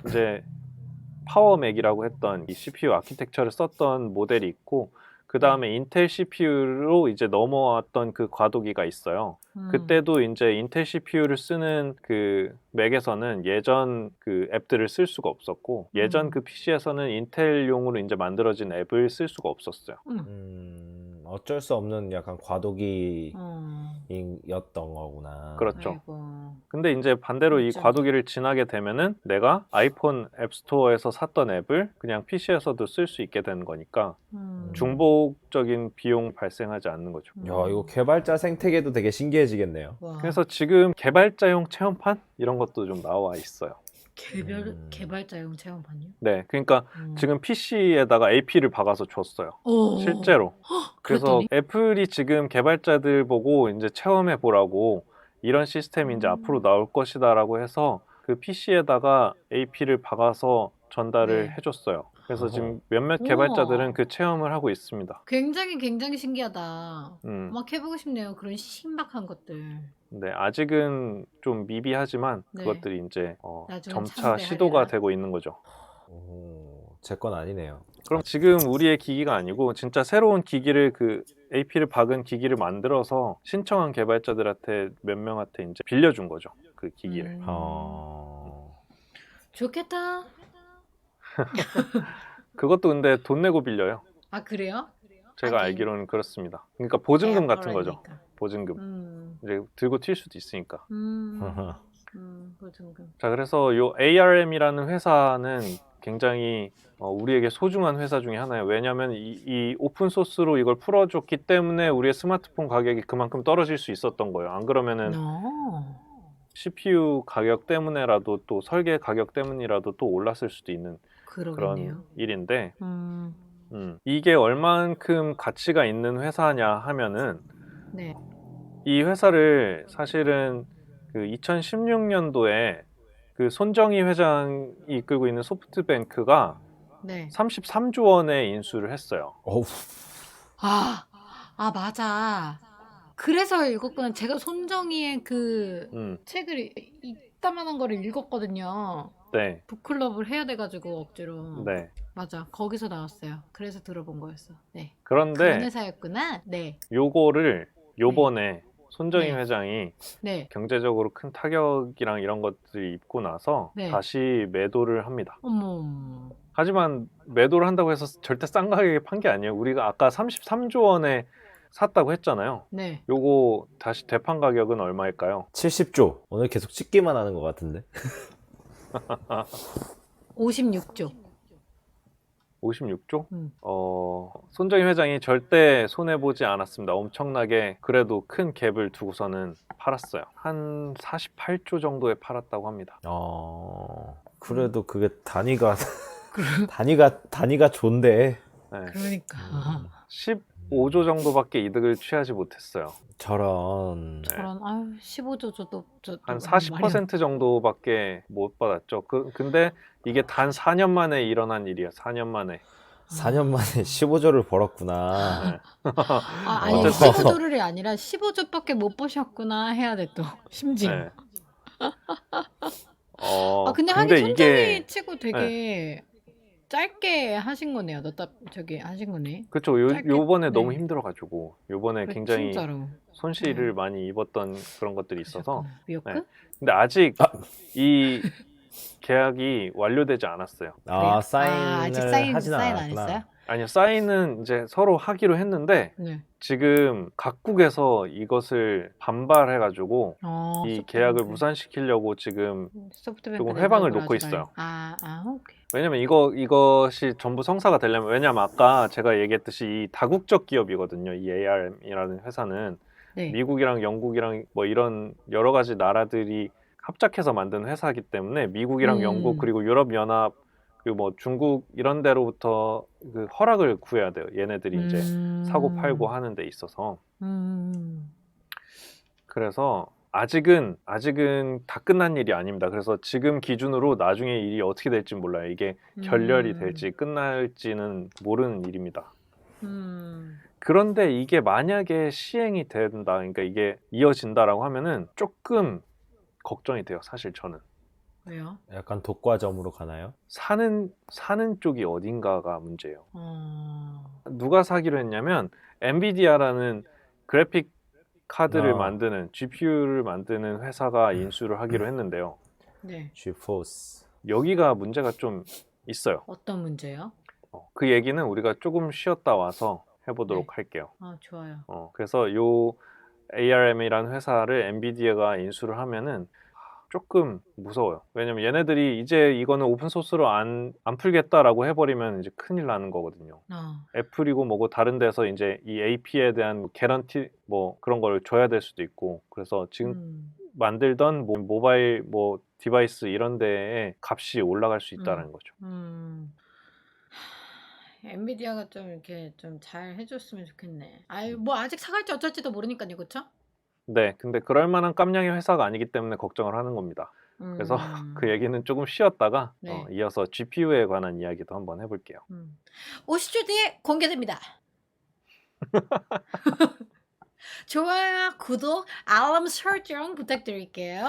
Speaker 1: 이제 파워맥이라고 했던 이 CPU 아키텍처를 썼던 모델이 있고 그 다음에 인텔 CPU로 이제 넘어왔던 그 과도기가 있어요. 그때도 이제 인텔 CPU를 쓰는 그 맥에서는 예전 그 앱들을 쓸 수가 없었고 예전 그 PC에서는 인텔용으로 이제 만들어진 앱을 쓸 수가 없었어요.
Speaker 3: 어쩔 수 없는 약간 과도기였던 거구나.
Speaker 1: 그렇죠.
Speaker 2: 아이고.
Speaker 1: 근데 이제 반대로 이
Speaker 2: 진짜.
Speaker 1: 과도기를 지나게 되면은 내가 아이폰 앱스토어에서 샀던 앱을 그냥 PC에서도 쓸 수 있게 되는 거니까 중복적인 비용 발생하지 않는 거죠.
Speaker 3: 야, 이거 개발자 생태계도 되게 신기해지겠네요.
Speaker 2: 와.
Speaker 1: 그래서 지금 개발자용 체험판 이런 것도 좀 나와 있어요.
Speaker 2: 개발자용 체험판이요?
Speaker 1: 네, 그러니까 지금 PC에다가 AP를 박아서 줬어요. 실제로. 그래서
Speaker 2: 그랬더니?
Speaker 1: 애플이 지금 개발자들 보고 이제 체험해 보라고 이런 시스템이 이제 앞으로 나올 것이다라고 해서 그 PC에다가 AP를 박아서 전달을
Speaker 2: 네.
Speaker 1: 해줬어요. 그래서
Speaker 3: 어허.
Speaker 1: 지금 몇몇
Speaker 2: 우와.
Speaker 1: 개발자들은 그 체험을 하고 있습니다.
Speaker 2: 굉장히 신기하다.
Speaker 1: 음,
Speaker 2: 막 해보고 싶네요. 그런 신박한 것들.
Speaker 1: 네, 아직은 좀 미비하지만
Speaker 2: 네.
Speaker 1: 그것들이 이제
Speaker 2: 나중엔
Speaker 1: 점차
Speaker 2: 참배하리라.
Speaker 1: 시도가 되고 있는 거죠.
Speaker 3: 제 건 아니네요.
Speaker 1: 그럼 지금 우리의 기기가 아니고 진짜 새로운 기기를 그 AP를 박은 기기를 만들어서 신청한 개발자들한테 몇 명한테 이제 빌려준 거죠. 그 기기를.
Speaker 2: 좋겠다.
Speaker 1: 그것도 근데 돈 내고 빌려요.
Speaker 2: 아, 그래요?
Speaker 1: 제가
Speaker 2: 하긴.
Speaker 1: 알기로는 그렇습니다. 그러니까 보증금
Speaker 2: 대학
Speaker 1: 같은 거죠.
Speaker 2: 거라니까.
Speaker 1: 보증금. 이제 들고 튈 수도 있으니까.
Speaker 2: 보증금.
Speaker 1: 자, 그래서 요 ARM이라는 회사는 굉장히 우리에게 소중한 회사 중에 하나예요. 왜냐하면 이 오픈 소스로 이걸 풀어줬기 때문에 우리의 스마트폰 가격이 그만큼 떨어질 수 있었던 거예요. 안 그러면은 CPU 가격 때문에라도 또 설계 가격 때문이라도 또 올랐을 수도 있는
Speaker 2: 그러겠네요.
Speaker 1: 그런 일인데 이게 얼만큼 가치가 있는 회사냐 하면은
Speaker 2: 네.
Speaker 1: 이 회사를 사실은 그 2016년도에 그 손정희 회장이 이끌고 있는 소프트뱅크가
Speaker 2: 네.
Speaker 1: 33조 원에 인수를 했어요.
Speaker 3: 어우.
Speaker 2: 맞아. 그래서 읽었구나. 제가 손정희의 그 책을 이따만한 거를 읽었거든요.
Speaker 1: 네.
Speaker 2: 북클럽을 해야 돼가지고 억지로.
Speaker 1: 네.
Speaker 2: 맞아. 거기서 나왔어요. 그래서 들어본 거였어. 네.
Speaker 1: 그런데
Speaker 2: 그런 회사였구나. 네.
Speaker 1: 요거를 요번에 손정희
Speaker 2: 네.
Speaker 1: 회장이
Speaker 2: 네.
Speaker 1: 경제적으로 큰 타격이랑 이런 것들이 입고 나서
Speaker 2: 네.
Speaker 1: 다시 매도를 합니다.
Speaker 2: 어머.
Speaker 1: 하지만 매도를 한다고 해서 절대 싼 가격에 판 게 아니에요. 우리가 아까 33조 원에 샀다고 했잖아요.
Speaker 2: 네.
Speaker 1: 요거 다시 되판 가격은 얼마일까요?
Speaker 3: 70조. 오늘 계속 찍기만 하는 것 같은데.
Speaker 2: 56조.
Speaker 1: 56조? 손정희 회장이 절대 손해보지 않았습니다. 엄청나게 그래도 큰 갭을 두고서는 팔았어요. 한 48조 정도에 팔았다고 합니다.
Speaker 3: 그래도 그게 단위가 단위가 좋은데.
Speaker 1: 네.
Speaker 2: 그러니까.
Speaker 1: 15조 정도밖에 이득을 취하지 못했어요.
Speaker 3: 저런.
Speaker 2: 저런 15조 저도
Speaker 1: 한 40% 정도밖에 못 받았죠. 근데 이게 단 4년 만에 일어난 일이에요. 4년 만에.
Speaker 3: 4년 만에 15조를 벌었구나.
Speaker 1: 네.
Speaker 2: 아니
Speaker 1: 어쨌든.
Speaker 2: 15조를 아니라 15조밖에 못 보셨구나 해야 돼 또. 심지어.
Speaker 1: 네.
Speaker 2: 근데 하긴 손정희
Speaker 1: 이게
Speaker 2: 치고 되게 짧게 하신 거네요. 저기 하신 거네.
Speaker 1: 그렇죠. 요번에 너무 힘들어가지고 요번에
Speaker 2: 그래,
Speaker 1: 굉장히
Speaker 2: 진짜로.
Speaker 1: 손실을 많이 입었던 그런 것들이 있어서.
Speaker 2: 미역국?
Speaker 1: 네. 근데 아직 이 계약이 완료되지 않았어요.
Speaker 3: 사인을
Speaker 2: 아직
Speaker 3: 하진
Speaker 2: 사인 안
Speaker 3: 않았구나.
Speaker 2: 했어요?
Speaker 1: 아니요, 사인은 이제 서로 하기로 했는데
Speaker 2: 네.
Speaker 1: 지금 각국에서 이것을 반발해가지고 이 계약을 무산시키려고 지금 조금 회방을 놓고 있어요.
Speaker 2: 오케이.
Speaker 1: 왜냐면 이것이 전부 성사가 되려면, 왜냐면 아까 제가 얘기했듯이 이 다국적 기업이거든요. 이 ARM이라는 회사는
Speaker 2: 네.
Speaker 1: 미국이랑 영국이랑 뭐 이런 여러 가지 나라들이 합작해서 만든 회사이기 때문에 미국이랑 영국 그리고 유럽연합 그리고 뭐 중국 이런 데로부터 그 허락을 구해야 돼요. 얘네들이 이제 사고 팔고 하는 데 있어서. 그래서 아직은 다 끝난 일이 아닙니다. 그래서 지금 기준으로 나중에 일이 어떻게 될지 몰라요. 이게 결렬이 될지 끝날지는 모르는 일입니다. 그런데 이게 만약에 시행이 된다, 그러니까 이게 이어진다라고 하면은 조금 걱정이 돼요. 사실 저는.
Speaker 2: 왜요?
Speaker 3: 약간 독과점으로 가나요?
Speaker 1: 사는 쪽이 어딘가가 문제예요. 누가 사기로 했냐면 엔비디아라는 그래픽 카드를 만드는 GPU를 만드는 회사가 인수를 하기로 했는데요.
Speaker 2: 네.
Speaker 3: GeForce.
Speaker 1: 여기가 문제가 좀 있어요.
Speaker 2: 어떤 문제요?
Speaker 1: 그 얘기는 우리가 조금 쉬었다 와서 해보도록 할게요.
Speaker 2: 좋아요.
Speaker 1: 그래서 요 ARM이라는 회사를 엔비디아가 인수를 하면은 조금 무서워요. 왜냐면 얘네들이 이제 이거는 오픈소스로 안 풀겠다라고 해버리면 이제 큰일 나는 거거든요. 애플이고 뭐고 다른 데서 이제 이 AP에 대한 개런티 뭐 그런 걸 줘야 될 수도 있고, 그래서 지금 만들던 모바일 뭐 디바이스 이런 데에 값이 올라갈 수 있다는 거죠.
Speaker 2: 엔비디아가 좀 이렇게 좀 잘 해줬으면 좋겠네. 뭐 아직 사갈지 어쩔지도 모르니까요, 그렇죠?
Speaker 1: 네, 근데 그럴 만한 깜냥의 회사가 아니기 때문에 걱정을 하는 겁니다. 그래서 그 얘기는 조금 쉬었다가 이어서 GPU에 관한 이야기도 한번 해볼게요.
Speaker 2: 50초 뒤에 공개됩니다. 좋아요, 구독, 알람 설정 부탁드릴게요.